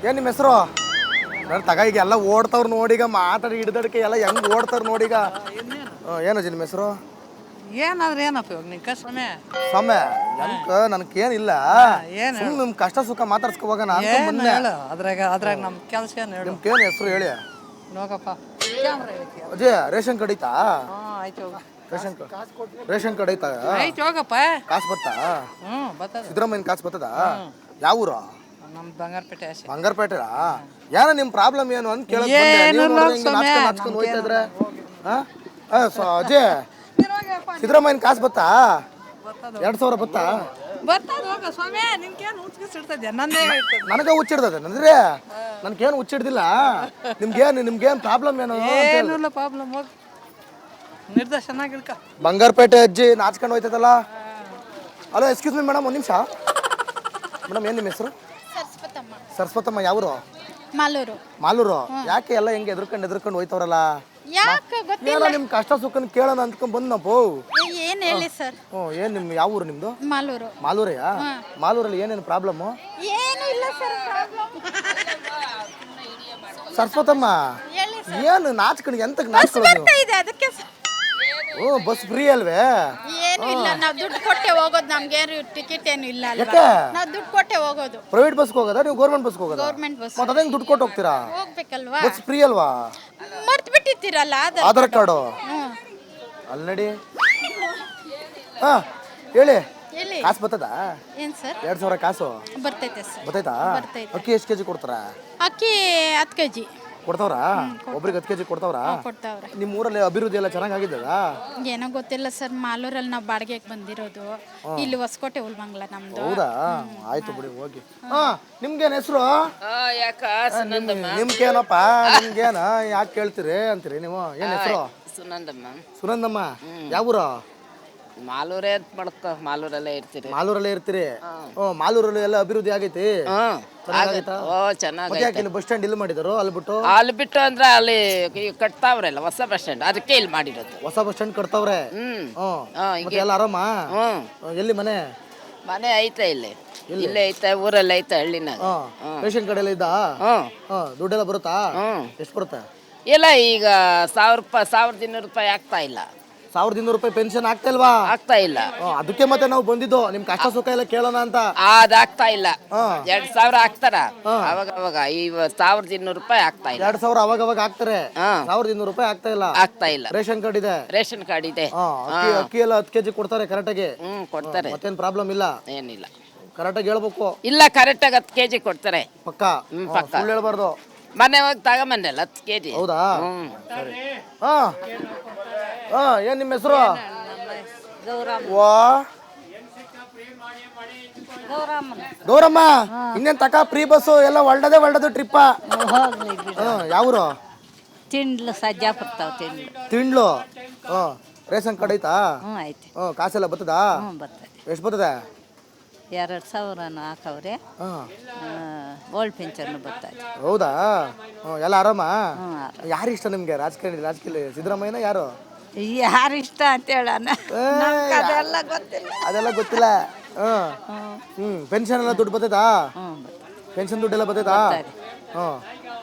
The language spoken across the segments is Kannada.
ಏನು ನಿಮ್ಮ ಹೆಸರು? ನಾನು ತಗ ಈಗ ಎಲ್ಲ ಓಡ್ತಾವ್ರು ನೋಡೀಗ, ಮಾತಾಡಿ ಹಿಡ್ದಡ್ಕೆ ಎಲ್ಲ ಹೆಂಗೆ ಓಡ್ತಾವ್ರು ನೋಡೀಗ. ಏನು ಅಜ್ಜಿ ನಿಮ್ಮ ಹೆಸರು? ಏನಾದ್ರೆ ಏನಪ್ಪ ಇವಾಗ ನಿನ್ ಕಷ್ಟಮೇ ಸಮಯ ನನಗೇನಿಲ್ಲ, ಸುಮ್ಮನೆ ನಿಮ್ಮ ಕಷ್ಟ ಸುಖ ಮಾತಾಡ್ಸ್ಕೋವಾಗ ನಾನು ಮೊನ್ನೆ ಹೇಳು ಅದ್ರಾಗ ನಮ್ಮ ಕೆಲಸ ಏನು ಹೇಳು. ನಿಮ್ಗೇನು ಹೆಸರು ಹೇಳಿ ನೋಗಪ್ಪ ಅಜ್ಜಿ. ರೇಷನ್ ಕಾರ್ಡ್ ಐತಾ? ಆಯ್ತು ಹೋಗ. ರೇಷನ್ ಕಾರ್ಡ್ ಐತಾ? ಆಯ್ತು ಹೋಗಪ್ಪ. ಕಾಸು ಬರ್ತಾ? ಬರ್ತದ. ಸಿದ್ದರಾಮಯ್ಯನ ಕಾಸು ಬರ್ತದ? ಯಾವ ಊರು? ನಮ್ಮ ಬಂಗಾರಪೇಟೆ ಆಸೆ. ಬಂಗಾರಪೇಟೆರಾ? ಏನೋ ನಿಮ್ಮ ಪ್ರಾಬ್ಲಮ್ ಏನು ಅಂತ ಕೇಳಕ್ ನಾಚ್ಕೊಂಡು ಹೋಯ್ತಾ ಇದ್ರೆ ಅಜಯ್, ಸಿದ್ದರಾಮಯ್ಯನ ಕಾಸು ಬತ್ತಾ? 2000 ಬತ್ತಾ? ಬರ್ತದ ಹೋಗ ಸ್ವಾಮಿ. ನಿನ್ಗೇನು ಹುಚ್ಚಿಡ್ತದೆ? ನಂದೇ ನನಗೆ ಹುಚ್ಚಿಡ್ತದೆ ಅಂದ್ರೆ ನನ್ಗೇನು ಹುಚ್ಚಿಡ್ದಿಲ್ಲ. ನಿಮ್ಗೇನು ಪ್ರಾಬ್ಲಮ್ ಏನು? ಏನಿಲ್ಲ ಪ್ರಾಬ್ಲಮ್. ಹೋಗಿ ನಿರ್ದೇಶನ ಗಿಡ್ಕ. ಬಂಗಾರಪೇಟೆ ಅಜ್ಜಿ ನಾಚ್ಕೊಂಡು ಹೋಯ್ತದಲ್ಲ. ಹಲೋ, ಎಕ್ಸ್ಕ್ಯೂಸ್ ಮಿ ಮೇಡಮ್, ಒಂದು ನಿಮಿಷ ಮೇಡಮ್. ಏನು ನಿಮ್ಮ ಹೆಸರು? ಸರಸ್ವತಮ್ಮ. ಯಾವರು? ಮಾಲೂರು. ಯಾಕೆ ಎಲ್ಲ ಹೆಂಗೆ ಎದ್ರಕೊಂಡು ಹೋಯ್ತವ್ರಲ್ಲ? ಏನೋ ನಿಮ್ ಕಷ್ಟ ಸುಖನ ಕೇಳೋಣ ಅಂದ್ಕೊಂಡ್ ಬಂದ್ನಪ್ಪೋ. ಏನ್ ಹೇಳಿ ಸರ್? ಏನ್ ನಿಮ್ ಯಾವ ಊರು ನಿಮ್ದು? ಮಾಲೂರೆಯಾ? ಮಾಲೂರಲ್ಲಿ ಏನೇನು ಪ್ರಾಬ್ಲಮ್? ಏನು ಇಲ್ಲ ಸರ್ ಪ್ರಾಬ್ಲಮ್. ಸರಸ್ವತಮ್ಮ, ಏನು ನಾಚ್ಕೊಂಡು ಎಂತಕ್ ನಾಚ್ಕೊಳ್ಳೋದು? ಅದಕ್ಕೆ ಬಸ್ ಫ್ರೀ ಅಲ್ವೇ? ಏನು ಇಲ್ಲ, ನಾವು ದುಡ್ಡು ಕೊಟ್ಟೆ ಹೋಗೋದು. ನಮ್ಗೆ ಟಿಕೆಟ್ ಏನು ಇಲ್ಲ ಅಲ್ವಾ? ನಾವು ದುಡ್ಡು ಕೊಟ್ಟೆ ಹೋಗೋದು. ಪ್ರೈವೇಟ್ ಬಸ್ಗೆ ಹೋಗೋದಾ ನೀವು ಗೌರ್ಮೆಂಟ್ ಬಸ್ಗೆ ಹೋಗೋದಾ? Government bus. ಮತ್ತೆ ಅದಂಗೆ ದುಡ್ಡು ಕೊಟ್ಟು ಹೋಗ್ತೀರಾ? ಹೋಗ್ಬೇಕಲ್ವಾ? ಬಸ್ ಫ್ರೀ ಅಲ್ವಾ? ಮರ್ತು ಬಿಟ್ಟಿರ್ತೀರಲ್ಲ ಆಧಾರ್ ಕಾರ್ಡು ಅಲ್ಲಿ ನಡಿ. ಹಾ ಹೇಳಿ, ಕಾಸು ಬರ್ತದ? ಏನ್ ಸರ್? 2000 ಕಾಸು ಬರ್ತೈತೆ ಸರ್. ಬರ್ತೈತಾ? ಅಕ್ಕಿ ಎಷ್ಟು ಕೆಜಿ ಕೊಡ್ತಾರ? ಅಕ್ಕಿ 10 kg ಕೊಡ್ತಾವ್ರಾ? ಒಬ್ರಿಗೆ 10 kg ಕೊಡ್ತಾವ್ರಾ? ಕೊಡ್ತಾವ್ರೆ. ನಿಮ್ಮ ಊರಲ್ಲಿ ಅಭಿವೃದ್ಧಿ ಎಲ್ಲ ಚೆನ್ನಾಗಿದ್ದದ? ಏನೋ ಗೊತ್ತಿಲ್ಲ ಸರ್. ಮಾಲೂರಲ್ಲಿ ನಾವು ಬಾಡಿಗೆಗೆ ಬಂದಿರೋದು. ಇಲ್ಲಿ ಹೊಸಕೋಟೆ ಉಲ್ಮಂಗ್ಲ ನಮ್ದು. ಹೌದಾ? ಆಯ್ತು ಬಿಡಿ, ಹೋಗಿ. ನಿಮ್ಗೇನ್ ಹೆಸರು? ನಿಮ್ಗೇನಪ್ಪ? ನಿಮ್ಗೇನ ಯಾಕೆ ಕೇಳ್ತೀರಿ ಅಂತೀರಿ ನೀವು? ಏನ್ ಹೆಸರು? ಸುನಂದಮ್ಮ. ಯಾವ ಊರು? ಮಾಲೂರಲ್ಲೇ ಇರ್ತೀರಿ. ಮಾಲೂರಲ್ಲೇ ಇರ್ತೀರಿ? ಮಾಲೂರಲ್ಲಿ ಎಲ್ಲ ಅಭಿವೃದ್ಧಿ ಆಗೈತಿ? ಚೆನ್ನಾಗಿ. ಬಸ್ ಸ್ಟ್ಯಾಂಡ್ ಇಲ್ಲಿ ಮಾಡಿದಾರು? ಅಲ್ಲಿ ಬಿಟ್ಟು ಅಂದ್ರೆ ಅಲ್ಲಿ ಕಟ್ತಾವ್ರಲ್ಲ ಹೊಸ ಬಸ್ ಸ್ಟ್ಯಾಂಡ್, ಅದಕ್ಕೆ ಇಲ್ಲಿ ಮಾಡಿರೋದು. ಹೊಸ ಬಸ್ ಸ್ಟ್ಯಾಂಡ್ ಕಟ್ತಾವ್ರೆ? ಎಲ್ಲ ಆರಾಮ? ಎಲ್ಲಿ ಮನೆ? ಮನೆ ಐತೆ ಇಲ್ಲೇ ಐತೆ, ಊರಲ್ಲಿ ಐತೆ, ಹಳ್ಳಿನಾಗ. ರೇಷನ್ ಕಾರ್ಡ್ ಎಲ್ಲ ಇದ್ದ? ದುಡ್ಡೆಲ್ಲ ಬರುತ್ತಾ? ಎಷ್ಟು ಬರುತ್ತೆ? ಇಲ್ಲ, ಈಗ 1200 ರೂಪಾಯಿ ಆಗ್ತಾ ಇಲ್ಲ. 1200 ರೂಪಾಯಿ ಪೆನ್ಷನ್ ಆಗ್ತಾ ಇಲ್ವಾ? ಆಗ್ತಾ ಇಲ್ಲ. ಅದಕ್ಕೆ ಮತ್ತೆ ನಾವು ಬಂದಿದ್ದು ನಿಮ್ ಕಷ್ಟ ಸುಖ ಎಲ್ಲ ಕೇಳೋಣ ಅಂತ. ಅದಾಗ್ತಾ ಇಲ್ಲ. 2000 ಹಾಕ್ತಾರ ಅವಾಗ 1200 ರೂಪಾಯಿ ಆಗ್ತಾ ಇಲ್ಲ. 2000 ಅವಾಗ ಹಾಕ್ತಾರೆ, 1200 ರೂಪಾಯಿ ಆಗ್ತಾ ಇಲ್ಲ. ರೇಷನ್ ಕಾರ್ಡ್ ಇದೆ? ರೇಷನ್ ಕಾರ್ಡ್ ಇದೆ. ಅಕ್ಕಿ ಎಲ್ಲ 10 kg ಕೊಡ್ತಾರೆ ಕರೆಕ್ಟಾಗಿ? ಕೊಡ್ತಾರೆ. ಮತ್ತೇನ್ ಪ್ರಾಬ್ಲಮ್ ಇಲ್ಲ? ಏನಿಲ್ಲ. ಕರೆಕ್ಟಾಗಿ ಹೇಳ್ಬೇಕು? ಇಲ್ಲ, ಕರೆಕ್ಟಾಗಿ 10 kg ಕೊಡ್ತಾರೆ. ಪಕ್ಕ ಸುಳ್ಳು ಹೇಳ್ಬಾರ್ದು. ಮನೆ ಹೋಗಿ ತಗೊಂಬಂದಲ್ಲ 10 kg. ಹೌದಾ? ಏನ್ ನಿಮ್ಮ ಹೆಸರು? ಗೌರಮ್ಮ. ಇನ್ನೇನ್ ತಕ ಫ್ರೀ ಬಸ್ಸು ಎಲ್ಲ ಒಳ್ಳೆದು ಟ್ರಿಪ್ಪ. ಯಾವ್ರು? ತಿಂಡ್ಲು ಸಜ್ಜಾಪುರ ತಿಂಡ್ಲು. ರೇಷನ್ ಕಾರ್ಡ್ ಐತಾ? ಐತೆ. ಕಾಸೆಲ್ಲ ಬರ್ತದ? ಎಷ್ಟು ಬರ್ತದೆ? 2000 ಹಾಕವ್ರೆ. ಓಲ್ಡ್ ಪೆನ್ಷನ್ ಬರ್ತಾರೆ. ಹೌದಾ? ಎಲ್ಲ ಆರಾಮ? ಯಾರು ಇಷ್ಟ ನಿಮ್ಗೆ ರಾಜಕೀಯ? ಸಿದ್ದರಾಮಯ್ಯನ ಯಾರು? ಯಾರು ಇಷ್ಟ ಅಂತ ಹೇಳೋಣ? ಅದೆಲ್ಲ ಗೊತ್ತಿಲ್ಲ. ಪೆನ್ಷನ್ ಎಲ್ಲ ದುಡ್ಡು ಬರ್ತೈತಾ? ಪೆನ್ಷನ್ ದುಡ್ಡೆಲ್ಲ ಬರ್ತೈತಾ?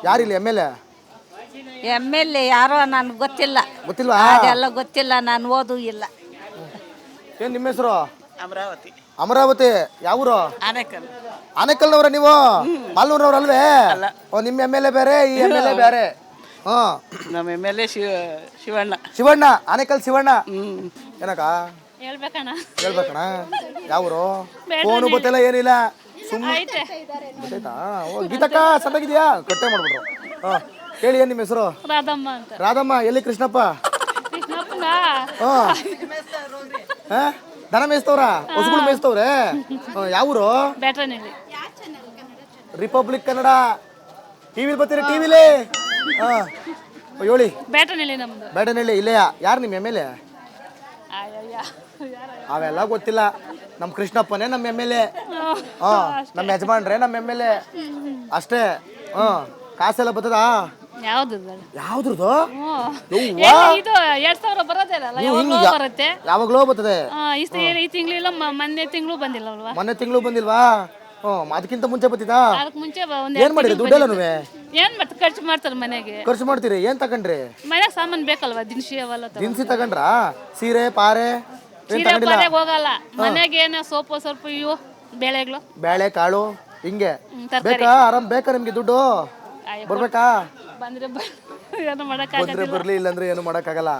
ಯಾರಿಲ್ಲ MLA ಯಾರೋ ನನ್ಗೆ ಗೊತ್ತಿಲ್ವಾ? ಅದೆಲ್ಲ ಗೊತ್ತಿಲ್ಲ, ನಾನು ಓದು ಇಲ್ಲ. ಏನ್ ನಿಮ್ಮ ಹೆಸರು? ಅಮರಾವತಿ. ಯಾವೂರು? ಆನೇಕಲ್ನವ್ರ ನೀವು? ಮಾಲೂರವ್ರಲ್ವೇ? ನಿಮ್ಮ MLA ಬೇರೆ, ಈ MLA ಬೇರೆ. ನಮ್ಮ MLA ಶಿವಣ್ಣ. ಆನೇಕಲ್ ಶಿವಣ್ಣ. ಏನಕ್ಕ ಹೇಳ್ಬೇಕಣ್ಣ? ಯಾವೂರು? ಫೋನು ಗೊತ್ತಿಲ್ಲ, ಏನಿಲ್ಲ, ಸುಮ್ಮನೆ ಗೊತ್ತಾಯ್ತಾ? ಗೀತಕ್ಕ ಚೆನ್ನಾಗಿದ್ಯಾ? ಕಟ್ಟೆ ಮಾಡ್ಬಿಟ್ರು. ಹೇಳಿ, ಏನ್ ನಿಮ್ಮ ಹೆಸರು? ರಾಧಮ್ಮ. ಎಲ್ಲಿ ಕೃಷ್ಣಪ್ಪ? ದನ ಮೇಯಿಸ್ತವ್ರ? ಹೊಸಗಳು ಮೇಯಿಸ್ತವ್ರೆ? ಯಾವೂರು? ರಿಪಬ್ಲಿಕ್ ಕನ್ನಡ. ಟಿವಿಲಿ ಬರ್ತೀರಿ? ಟಿವಿಲಿ ಹೇಳಿ. ಬೇಟನಹಳ್ಳಿ. ಇಲ್ಲೆಯಾ? ಯಾರು ನಿಮ್ಮ MLA? ಅವೆಲ್ಲ ಗೊತ್ತಿಲ್ಲ. ನಮ್ಮ ಕೃಷ್ಣಪ್ಪನೇ ನಮ್ಮ MLA. ನಮ್ಮ ಯಜಮಾನ್ರೆ ನಮ್ಮ MLA ಅಷ್ಟೇ. ಕಾಸೆಲ್ಲ ಬರ್ತದಾ? ಯಾವ್ದ್ರದ್ದು? ಯಾವಾಗ್ಲೋ ಬರ್ತದೆ. ಈ ತಿಂಗಳು ಮೊನ್ನೆ ತಿಂಗಳು ಬಂದಿಲ್ವಾ? ಮೊನ್ನೆ ತಿಂಗಳು ಬಂದಿಲ್ವಾ? ಅದಕ್ಕಿಂತ ಮುಂಚೆ ಬತ್ತಿದಾ ಅದಕ್ಕೆ ಮುಂಚೆ ಏನ್ ಮಾಡಿರಿ ದುಡ್ಡೆಲ್ಲನೂ ಏನ್ ಮತ್ತೆ ಖರ್ಚು ಮಾಡ್ತಾರೆ ಮನೆಗೆ. ಖರ್ಚು ಮಾಡ್ತೀರಿ? ಏನ್ ತಗೊಂಡ್ರಿ? ಮನೆಗೆ ಸಾಮಾನು ಬೇಕಲ್ವಾ, ದಿನಸಿ ಅವೆಲ್ಲ ದಿನಸಿ ತಗೊಂಡ್ರಾ? ಸೀರೆ ಪಾರೆ ಏನ್ ಸೀರೆ ತಗೊಂಡಿಲ್ಲ? ಪಾರೆಗೆ ಹೋಗಲ್ಲ, ಮನೆಗೆ ಏನೋ ಸೊಪ್ಪು ಸ್ವಲ್ಪ ಇವು ಬೇಳೆಗಳು, ಬೇಳೆ ಕಾಳು ಹಿಂಗೆ ತರಕಾರಿ ಬೇಕಾ? ಆರಾಮ್ ಬೇಕಾ ನಿಮ್ಗೆ ದುಡ್ಡು? ಬರ್ಬೇಕಾ? ಬಂದ್ರೆ ಏನು ಬಂದ್ರೆ ಮಾಡೋಕ್ಕಾಗಲ್ಲ. ಬರ್ಲಿ, ಇಲ್ಲಾಂದ್ರೆ ಏನು ಮಾಡಕ್ಕಾಗಲ್ಲ.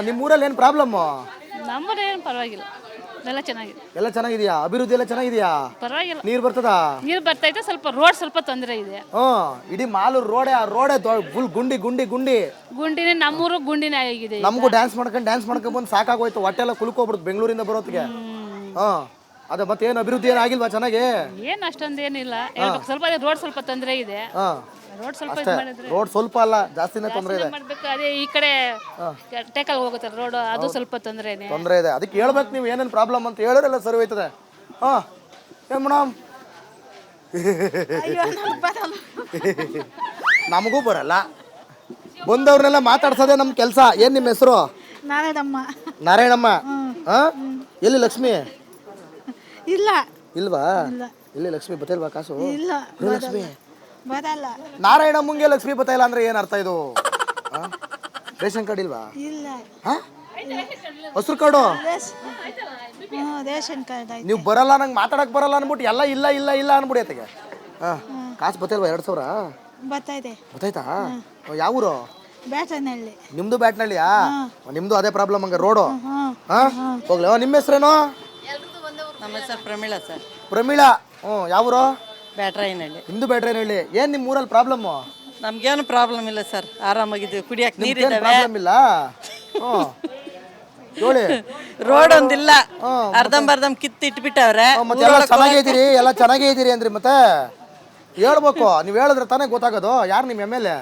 ನಿಮ್ ಊರಲ್ಲಿ ಏನ್ ಪ್ರಾಬ್ಲಮ್? ನಮ್ಮದು ಏನು ಪರವಾಗಿಲ್ಲ, ಎಲ್ಲ ಚೆನ್ನಾಗಿದೆ. ಎಲ್ಲ ಚೆನ್ನಾಗಿದ್ಯಾ? ಅಭಿವೃದ್ಧಿ ಎಲ್ಲ ಚೆನ್ನಾಗಿದ್ಯಾ? ಪರವಾಗಿಲ್ಲ, ನೀರ್ ಬರ್ತದಾ? ನೀರು ಬರ್ತೈತೆ, ಸ್ವಲ್ಪ ರೋಡ್ ಸ್ವಲ್ಪ ತೊಂದರೆ ಇದೆ. ಇಡೀ ಮಾಲೂರು ರೋಡೇ ಫುಲ್ ಗುಂಡಿ ಗುಂಡಿ ಗುಂಡಿ. ಗುಂಡಿನೇ, ನಮ್ಮೂರು ಗುಂಡಿನೇ ಆಗಿದೆ. ನಮಗೂ ಡ್ಯಾನ್ಸ್ ಮಾಡ್ಕೊಂಡು ಬಂದು ಸಾಕಾಗೋಯ್ತು, ಹೊಟ್ಟೆ ಎಲ್ಲ ಕುಲ್ಕೋಗ್ಬಿಡುತ್ತೆ ಬೆಂಗಳೂರಿಂದ ಬರೋತ್ತಿಗೆ. ಅದೇ ಮತ್ತೆ ಏನು ಅಭಿವೃದ್ಧಿ ಏನಾಗಿಲ್ವಾ ಚೆನ್ನಾಗಿ? ಏನು ಅಷ್ಟೊಂದು ಏನಿಲ್ಲ, ಹೇಳ್ಬೇಕು. ಸ್ವಲ್ಪ ರೋಡ್ ಸ್ವಲ್ಪ ತೊಂದರೆ ಇದೆ. ರೋಡ್ ಸ್ವಲ್ಪ ಇದು ಮಾಡಿದ್ರೆ ರೋಡ್ ಸ್ವಲ್ಪ ಅಲ್ಲ, ಜಾಸ್ತಿನೇ ತೊಂದರೆ ಇದೆ. ಮಾಡ್ಬೇಕು. ಅದೇ ಈ ಕಡೆ ಟೇಕಲ್ ಹೋಗುತ್ತೆ ರೋಡ್, ಅದು ಸ್ವಲ್ಪ ತೊಂದರೆನೇ. ತೊಂದರೆ ಇದೆ. ಅದಕ್ಕೆ ಹೇಳ್ಬೇಕು ನೀವು ಏನೇನು ಪ್ರಾಬ್ಲಮ್ ಅಂತ ಹೇಳಿದ್ರೆಲ್ಲ ಸರಿ ಹೋಯ್ತದೆ. ಏನ್ ಮೇಡಮ್? ನಮಗೂ ಬರಲ್ಲ, ಬಂದವ್ರನ್ನೆಲ್ಲ ಮಾತಾಡ್ಸೋದೇ ನಮ್ಮ ಕೆಲಸ. ಏನ್ ನಿಮ್ಮ ಹೆಸರು? ನಾರಾಯಣಮ್ಮ. ಎಲ್ಲಿ ಲಕ್ಷ್ಮಿ? ಇಲ್ವಾ? ಎಲ್ಲಿ ಲಕ್ಷ್ಮಿ ಬತ್ತಿಲ್ವಾ? ಕಾಸು ಲಕ್ಷ್ಮಿ ಬರಲ್ಲ. ನಾರಾಯಣಮ್ಮಂಗೆ ಲಕ್ಷ್ಮಿ ಬತ್ತ ಇಲ್ಲ ಅಂದ್ರೆ ಏನ್ ಅರ್ಥ ಇದು? ರೇಷನ್ ಕಾರ್ಡ್ ಇಲ್ವಾ? ಹಸ್ರು ಕಾರ್ಡು? ರೇಷನ್ ಕಾರ್ಡ್ ನೀವು ಬರಲ್ಲ, ನಂಗೆ ಮಾತಾಡಕ್ ಬರಲ್ಲ ಅನ್ಬಿಟ್ಟು ಎಲ್ಲ ಇಲ್ಲ ಇಲ್ಲ ಇಲ್ಲ ಅನ್ಬಿಡಿ ಆತಗೆ. ಕಾಸು ಬತ್ತಿಲ್ವಾ? 2000 ಬತ್ತಾಯ್ತಾ? ಯಾವ ಊರು? ಬ್ಯಾಟನಹಳ್ಳಿ. ನಿಮ್ದು ಬ್ಯಾಟ್ನಳ್ಳಿಯಾ? ನಿಮ್ದು ಅದೇ ಪ್ರಾಬ್ಲಮ್ ಹಂಗ ರೋಡು? ಹೋಗ್ಲಿ. ನಿಮ್ಮ ಹೆಸರೇನು? ನಮ್ಮ ಹೆಸರು ಪ್ರಮೀಳಾ ಸರ್. ಪ್ರಮೀಳಾ. ಯಾವೂರು? ಬ್ಯಾಟ್ರಾಯನಹಳ್ಳಿ. ನಿಮ್ದು ಬ್ಯಾಟ್ರಾಯನಹಳ್ಳಿ. ಏನ್ ನಿಮ್ಮ ಊರಲ್ಲಿ ಪ್ರಾಬ್ಲಮ್? ನಮ್ಗೇನು ಪ್ರಾಬ್ಲಮ್ ಇಲ್ಲ ಸರ್, ಆರಾಮಾಗಿದ್ದೀವಿ, ಕುಡಿಯಕ್ಕೆ ನೀರಿದ್ದಾವೆ, ಪ್ರಾಬ್ಲಮ್ ಇಲ್ಲ. ಹೇಳಿ. ರೋಡ್ ಒಂದಿಲ್ಲ, ಅರ್ಧಂಬರ್ಧಂ ಕಿತ್ತು ಇಟ್ಬಿಟ್ಟವ್ರೆ. ಮತ್ತೆ ಎಲ್ಲ ಚೆನ್ನಾಗೇ ಇದೀರಿ ಅಂದ್ರಿ, ಮತ್ತೆ ಹೇಳ್ಬೇಕು. ನೀವು ಹೇಳಿದ್ರೆ ತಾನೇ ಗೊತ್ತಾಗೋದು. ಯಾರು ನಿಮ್ಮ MLA?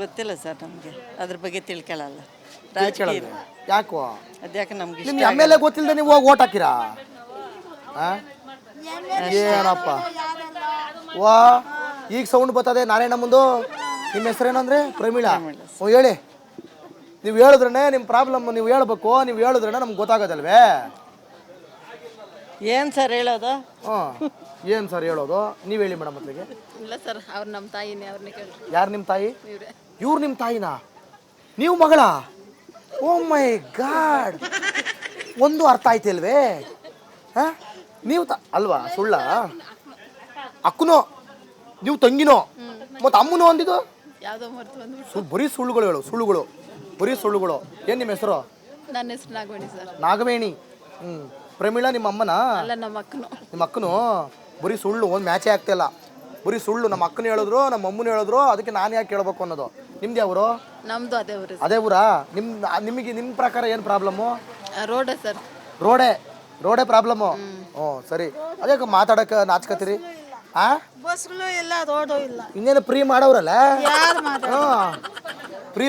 ಗೊತ್ತಿಲ್ಲ ಸರ್, ನಮಗೆ ಅದ್ರ ಬಗ್ಗೆ ತಿಳ್ಕೊಳ್ಳಲ್ಲ. ಯಾಕೋ? ಅದ್ಯಾಕೆ ನಮ್ಗೆ ನಿಮ್ MLA ಗೊತ್ತಿಲ್ಲದೆ ನೀವು ಹೋಗಿ ಓಟ್ ಹಾಕಿರಾ? ಏನಪ್ಪ ವಾ, ಈಗ ಸೌಂಡ್ ಬರ್ತದೆ ನಾರಾಯಣ ಮುಂದು. ನಿಮ್ಮ ಹೆಸರೇನು ಅಂದ್ರೆ? ಪ್ರಮೀಳಾ. ಹೇಳಿ. ನೀವು ಹೇಳಿದ್ರೇ ನಿಮ್ಮ ಪ್ರಾಬ್ಲಮ್ ನೀವು ಹೇಳ್ಬೇಕು. ನೀವು ಹೇಳಿದ್ರೇ ನಮ್ಗೆ ಗೊತ್ತಾಗೋದಲ್ವೇ? ಏನು ಸರ್ ಹೇಳೋದು? ಏನು ಸರ್ ಹೇಳೋದು? ನೀವು ಹೇಳಿ ಮೇಡಮ್. ಮತ್ಲಿಗೆ ಇಲ್ಲ ಸರ್, ಅವ್ರು ನಮ್ಮ ತಾಯಿನೇ, ಅವ್ರನ್ನ ಕೇಳಿ. ಯಾರು ನಿಮ್ಮ ತಾಯಿ? ಇವ್ರು ನಿಮ್ಮ ತಾಯಿನಾ? ನೀವು ಮಗಳ? ಓ ಮೈ ಗಾಡ್, ಒಂದು ಅರ್ಥ ಆಯ್ತಿಲ್ವೇ? ನೀವು ಅಲ್ವಾ? ಸುಳ್ಳ? ಅಕ್ಕನೋ ನೀವು ತಂಗಿನೋ ಮತ್ತೆ ಅಮ್ಮನೋ ಅಂದಿದ್ದು? ಯಾವುದೋ ಮರ್ತು ಬಂದ್ಬಿಟ್ಟು. ಬರೀ ಸುಳ್ಳುಗಳು ಹೇಳು, ಸುಳ್ಳುಗಳು, ಬರೀ ಸುಳ್ಳುಗಳು. ಏನು ನಿಮ್ಮ ಹೆಸರು? ನನ್ನ ಹೆಸರು ನಾಗವೇಣಿ ಸರ್. ನಾಗವೇಣಿ. ಪ್ರಮೀಳಾ ನಿಮ್ಮ ಅಮ್ಮನ? ಅಲ್ಲ, ನಮ್ಮ ಅಕ್ಕನು. ನಿಮ್ಮ ಅಕ್ಕನು? ಬರೀ ಸುಳ್ಳು, ಒಂದು ಮ್ಯಾಚೇ ಆಗ್ತಿಲ್ಲ. ಬರೀ ಸುಳ್ಳು. ನಮ್ಮ ಅಕ್ಕನ ಹೇಳಿದ್ರು, ನಮ್ಮ ಅಮ್ಮನ ಹೇಳಿದ್ರು, ಅದಕ್ಕೆ ನಾನು ಯಾಕೆ ಕೇಳಬೇಕು ಅನ್ನೋದು. ನಿಮ್ದು ಯಾವ? ನಮ್ದು ಅದೇ ಊರು. ಅದೇ ಊರಾ? ನಿಮಗೆ ನಿಮ್ಮ ಪ್ರಕಾರ ಏನು ಪ್ರಾಬ್ಲಮ್ಮು? ರೋಡೇ ಸರ್. ರೋಡೇ ಪ್ರಾಬ್ಲಮ್ಮು. ಸರಿ. ಅದೇ ಮಾತಾಡಕ್ಕೆ ನಾಚ್ಕತ್ತೀರಿ? ಬಸ್ಗಳು ಇಲ್ಲ, ರೋಡು ಇಲ್ಲ. ಇನ್ನೇನು ಫ್ರೀ ಮಾಡವ್ರಲ್ಲ? ಯಾರು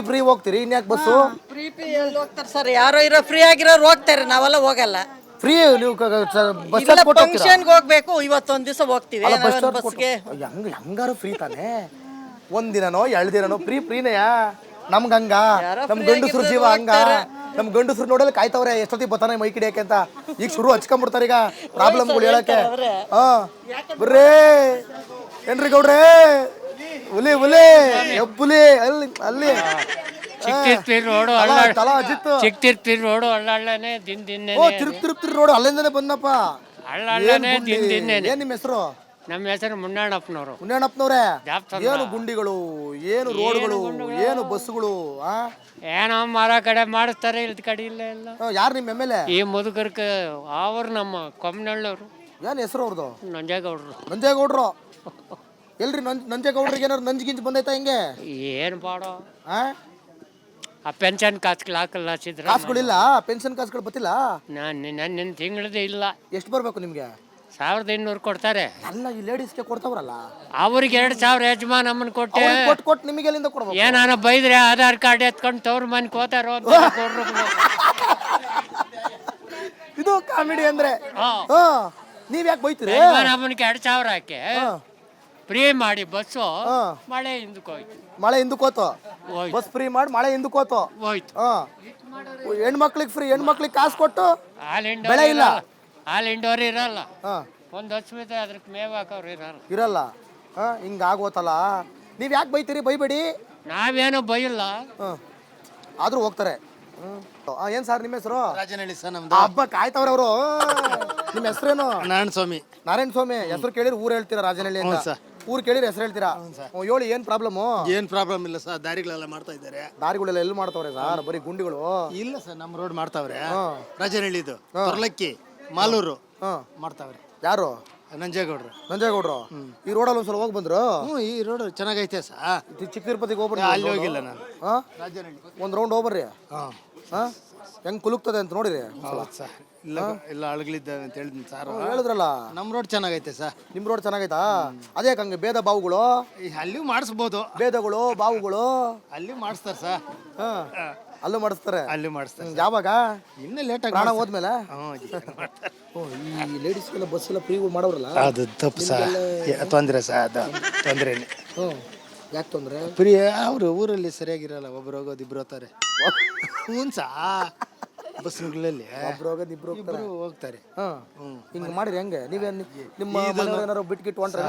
ಫ್ರೀ ಹೋಗ್ತೀರಿ, ಇನ್ಯಾಕೆ ಬಸ್ಸು? ಫ್ರೀ ಎಲ್ಲಿ ಹೋಗ್ತಾರೆ ಸರ್? ಯಾರೋ ಇರೋ ಫ್ರೀ ಆಗಿರೋರು ಹೋಗ್ತಾರೆ, ನಾವೆಲ್ಲ ಹೋಗಲ್ಲ. ಫ್ರೀ ನೀವು ಬಸ್ ಫಂಕ್ಷನ್ಗೆ ಹೋಗ್ಬೇಕು, ಇವತ್ತೊಂದು ದಿವಸ ಹೋಗ್ತೀವಿ ಬಸ್ಗೆ. ಹಂಗಾರು ಫ್ರೀ ತಾನೇ? ಒಂದಿನನೋ 2 ದಿನನೋ ಫ್ರೀನೇಯ? ನಮ್ಗೆ ಹಂಗ? ನಮ್ ಗಂಡಸ್ರು ಜೀವ ಹಂಗ? ನಮ್ ಗಂಡಸ್ರು ನೋಡಲ್ಲ ಕಾಯ್ತವ್ರೆ ಎಷ್ಟೊತ್ತಿಗೆ ಬರ್ತಾನೆ ಮೈ ಕಿಡಿಯಕ್ಕೆ ಅಂತ. ಈಗ ಶುರು ಹಚ್ಕೊಂಡ್ಬಿಡ್ತಾರೆ ಈಗ ಪ್ರಾಬ್ಲಮ್ಗಳು ಹೇಳಕ್ಕೆ. ಬರ್ರೇ ಏನ್ರಿ ಗೌಡ್ರೆ, ಹುಲಿ ಎಬ್ಬುಲಿ ಅಲ್ಲಿ ಚಿಕ್ತಿರ್ತಿ ರೋಡು ಅಳ್ಳನೆ ದಿನ ತಿರುಗ್ತಿರ್ತಿ ರೋಡು ಅಲ್ಲಿಂದನೇ ಬಂದಪ್ಪ. ಅಳ್ಳನೆ ದಿನ. ಏನ್ ನಿಮ್ಮ ಹೆಸರು? ನಮ್ಮ ಹೆಸರು ಮುನ್ನಣ್ಣಪ್ಪನವರು. ಮುನ್ನಣ್ಣಪ್ಪನವ್ರೆ, ಏನು ಗುಂಡಿಗಳು, ಏನು ರೋಡ್ಗಳು, ಏನು ಬಸ್ಸುಗಳು? ಏನೋ ಮರ ಕಡೆ ಮಾಡಿಸ್ತಾರೆ, ಇಲ್ದ ಕಡೆ ಇಲ್ಲ ಎಲ್ಲ. ಯಾರು ನಿಮ್ಮ MLA? ಈ ಮುದುಕರ್ಕ ಅವ್ರು ನಮ್ಮ ಕೊಮ್ಮನಳ್ಳವ್ರು. ಏನ್ ಹೆಸರು ಅವ್ರದ್ದು? ನಂಜೇಗೌಡ್ರು. ಎಲ್ರಿ ನಂಜೇಗೌಡ್ರಿಗೆ ಏನಾರು ನಂಜಿಗಿಂಜ್ ಬಂದೈತಾ ಹಿಂಗೆ? ಏನು ಬಾಡೋ ಆ ಪೆನ್ಷನ್ ಕಾಸುಗಳು ಹಾಕಲ್ಲ ಸಿದ್ರ. ಕಾಸುಗಳಿಲ್ಲ? ಪೆನ್ಷನ್ ಕಾಸುಗಳು ಗೊತ್ತಿಲ್ಲ? ನನ್ನ ತಿಂಗಳದೇ ಇಲ್ಲ. ಎಷ್ಟು ಬರ್ಬೇಕು ನಿಮ್ಗೆ? 1500 ಕೊಡ್ತಾರೆ. ಅಲ್ಲ, ಈ ಲೇಡೀಸ್ಗೆ ಕೊಡ್ತಾವ್ರಲ್ಲ ಅವ್ರಿಗೆ 2000 ಯಜಮಾನ್ ಅಮ್ಮನ್ ಕೊಟ್ಟೆ. ಕೊಟ್ಟು ನಿಮಗೆ ಎಲ್ಲಿಂದ ಕೊಡ್ಬೇಕು? ಏನಾನ ಬೈದ್ರೆ ಆಧಾರ್ ಕಾರ್ಡ್ ಎತ್ಕೊಂಡು ತವ್ರ ಮನೆ ಕೋತಾರೋ ಇದು ಕಾಮಿಡಿ ಅಂದ್ರೆ. ನೀವ್ ಯಾಕೆ ಬೈತೀರಿ? ಯಜಮಾನ್ ಅಮ್ಮನಿಗೆ 2000 ಹಾಕಿ ಫ್ರೀ ಮಾಡಿ ಬಸ್ಸು ಮಳೆ ಹಿಂದಕ್ಕೆ ಹೋಯ್ತು. ಮಳೆ ಹಿಂದಕ್ಕೆ ಹೋತು. ಬಸ್ ಫ್ರೀ ಮಾಡಿ ಮಳೆ ಹಿಂದಕ್ಕೆ ಹೋತು. ಹೆಣ್ಮಕ್ಳಿಗೆ ಫ್ರೀ, ಹೆಣ್ಮಕ್ಳಿಗೆ ಕಾಸು ಕೊಟ್ಟು ಬೆಳೆ ಇಲ್ಲ. ಹಾಲ್ ಇಂಡೋರ್ ಇರಲ್ಲ, ಒಂದು ಹಚ್ಬಿಟ್ಟೆ ಅದಕ್ಕೆ ಮೇವು ಹಾಕೋರು ಇರೋರು. ಇರಲ್ಲ ಹಿಂಗಾಗೋತಲ್ಲ. ನೀವು ಯಾಕೆ ಬೈತೀರಿ? ಬೈಬೇಡಿ. ನಾವೇನು ಬೈಲ್ಲ. ಆದ್ರೂ ಹೋಗ್ತಾರೆ. ಏನ್ ಸರ್ ನಿಮ್ಮ ಹೆಸರು? ರಾಜನಹಳ್ಳಿ ಸರ್ ನಮ್ದು. ಹಬ್ಬ ಕಾಯ್ತವ್ರೆ ಅವರು. ನಿಮ್ಮ ಹೆಸರೇನು? ನಾರಾಯಣ ಸ್ವಾಮಿ. ನಾರಾಯಣ ಸ್ವಾಮಿ. ಹೆಸರು ಕೇಳಿದ್ರೆ ಊರು ಹೇಳ್ತೀರಾ? ರಾಜನಹಳ್ಳಿ ಅಂತ. ಊರು ಕೇಳಿದ್ರೆ ಹೆಸರು ಹೇಳ್ತೀರಾ? ಹೇಳಿ, ಏನ್ ಪ್ರಾಬ್ಲಮ್? ಏನ್ ಪ್ರಾಬ್ಲಮ್ ಇಲ್ಲ ಸರ್, ದಾರಿಗಳೆಲ್ಲ ಮಾಡ್ತಾ ಇದ್ದಾರೆ. ದಾರಿಗಳೆಲ್ಲ ಎಲ್ಲಿ ಮಾಡ್ತಾವ್ರೆ ಸರ್? ಬರೀ ಗುಂಡಿಗಳು. ಇಲ್ಲ ಸರ್, ನಮ್ಮ ರೋಡ್ ಮಾಡ್ತಾವ್ರೆ. ರಾಜನಹಳ್ಳಿದು ತೊರ್ಲಕ್ಕಿ ಮಾಲೂರು ಮಾಡ್ತಾವ್ರೆ. ಯಾರು? ನಂಜೇಗೌಡ್ರು. ನಂಜೇಗೌಡ್ರು. ಈ ರೋಡಲ್ಲಿ ಒಂದ್ಸಲ ಹೋಗಿ ಬಂದ್ರು? ಈ ರೋಡ್ ಚೆನ್ನಾಗೈತೆ ಸರ್. ಚಿಕ್ಕ ತಿರುಪತಿಗೆ ಹೋಗ್ಬಿಡ್ರಿ. ಅಲ್ಲಿ ಹೋಗಿಲ್ಲ ನಾನು. ರಾಜನಹಳ್ಳಿ ಒಂದ್ ರೌಂಡ್ ಹೋಗ್ಬರ್ರಿ. ಹೆಂಗ್ ಕುಲುಕ್ತದೆ ಅಂತ ನೋಡಿರಿ ಸರ್. ಇಲ್ಲ ಇಲ್ಲ ಅಳಗಳಿದ್ದಾವೆ ಅಂತ ಹೇಳಿದ್ನಿ ಸರ್. ಹೇಳಿದ್ರಲ್ಲ ನಮ್ಮ ರೋಡ್ ಚೆನ್ನಾಗೈತೆ ಸರ್. ನಿಮ್ ರೋಡ್ ಚೆನ್ನಾಗೈತಾ? ಅದೇ ಹಂಗೆ ಭೇದ ಬಾವುಗಳು ಅಲ್ಲಿಯೂ ಮಾಡಿಸ್ಬೋದು. ಭೇದಗಳು ಬಾವುಗಳು ಅಲ್ಲಿ ಮಾಡಿಸ್ತಾರೆ ಸರ್. ಅಲ್ಲೂ ಮಾಡಿಸ್ತಾರೆ. ಅಲ್ಲಿ ಮಾಡಿಸ್ತಾರೆ. ಯಾವಾಗ? ಇನ್ನೂ ಲೇಟ್ ಪ್ರಾಣ ಹೋದ್ಮೇಲೆ. ಈ ಲೇಡೀಸ್ಗೆಲ್ಲ ಬಸ್ ಎಲ್ಲ ಫ್ರೀ ಮಾಡೋರಲ್ಲ, ಅದು ತಪ್ಪು ಸರ್. ತೊಂದರೆ ಸರ್, ಅದು ತೊಂದರೆ. ಯಾಕೆ ತೊಂದ್ರೆ? ಫ್ರೀ ಅವರು ಊರಲ್ಲಿ ಸರಿಯಾಗಿರಲ್ಲ. ಒಬ್ರು ಹೋಗೋದು ಇಬ್ರು ಹೋಗ್ತಾರೆ. ಹ್ಞೂ ಸಾ ಬಸ್ಗಳಲ್ಲಿ ಒಬ್ರು ಹೋಗೋದು ಇಬ್ರು ಹೋಗ್ತಾರೆ. ಹಿಂಗ್ ಮಾಡಿರಿ ಹೆಂಗೆ? ನೀವೇ ನಿಮ್ಮ ಮನೆಯವ್ರು ಏನಾರು ಬಿಟ್ಕಿಟ್ಟು ಹೊಂಟ್ರೆ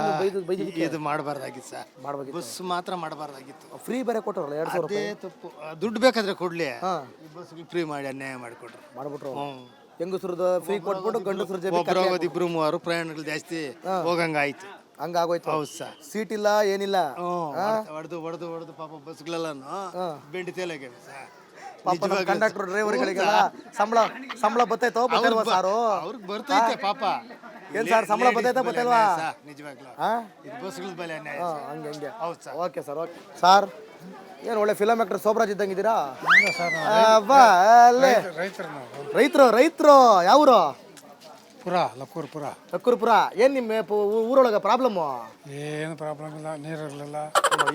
ಇದು ಮಾಡಬಾರ್ದಾಗಿತ್ತು ಸರ್. ಮಾಡ್ಬೇಕು. ಬಸ್ ಮಾತ್ರ ಮಾಡಬಾರ್ದಾಗಿತ್ತು. ಫ್ರೀ ಬೇರೆ ಕೊಟ್ಟರಲ್ಲ 2,000 ರೂಪಾಯಿ. ತಪ್ಪು. ದುಡ್ಡು ಬೇಕಾದ್ರೆ ಕೊಡ್ಲಿ. ಈ ಬಸ್ಗಳು ಫ್ರೀ ಮಾಡಿ ಅನ್ಯಾಯ ಮಾಡಿಕೊಟ್ರು. ಮಾಡ್ಬಿಟ್ರು. ಹೆಂಗಸ್ರದ್ದು ಫ್ರೀ ಕೊಟ್ಬಿಟ್ಟು ಗಂಡಸ್ರ ಜೊತೆ ಒಬ್ರು ಹೋಗೋದು ಇಬ್ರು ಮೂವರು ಪ್ರಯಾಣಗಳು ಜಾಸ್ತಿ ಹೋಗಂಗಾಯ್ತು. ಹಂಗಾಗೋಯ್ತು. ಹೌದು ಸರ್. ಸೀಟ್ ಇಲ್ಲ, ಏನಿಲ್ಲ. ಹೊಡೆದು ಹೊಡೆದು ಹೊಡೆದು ಪಾಪ ಬಸ್ಗಳೆಲ್ಲ ಬೆಂಡಿ ತೇಲಾಗ್ಯಾವೆ ಸರ್. ಕಂಡಕ್ಟರ್ ಡ್ರೈವರ್ಗಳಿಗೆಲ್ಲ ಸಂಬಳ ಬತ್ತೈತೋ ಬತ್ತಲ್ವಾ ಸಾರು? ಅವ್ರಿಗೆ ಬರ್ತೈತೆ ಪಾಪ. ಏನ್ ಸರ್ ಸಂಬಳ ಬತ್ತೈತಾ ಬತ್ತಲ್ವಾ? ನಿಜವಾಗ್ಲೂ ಇದು ಬಸ್ಗಳ ಬೆಲೆ ಅನ್ಯಾಯ. ಹಂಗೆ. ಹೌದು sir. Okay sir. Okay sir. ಏನು ಒಳ್ಳೆ ಫಿಲಮ್ ಆಕ್ಟರ್ ಸೋಮರಾಜ್ ಇದ್ದಂಗಿದ್ದೀರಾ? ರೈತರು ಯಾವ್ರು? ಲಕ್ಕೂರ್ಪುರ. ಏನ್ ನಿಮ್ಮ ಊರೊಳಗ ಪ್ರಾಬ್ಲಮ್? ಏನು ಪ್ರಾಬ್ಲಮ್ ಇಲ್ಲ, ನೀರಿರಲಿಲ್ಲ.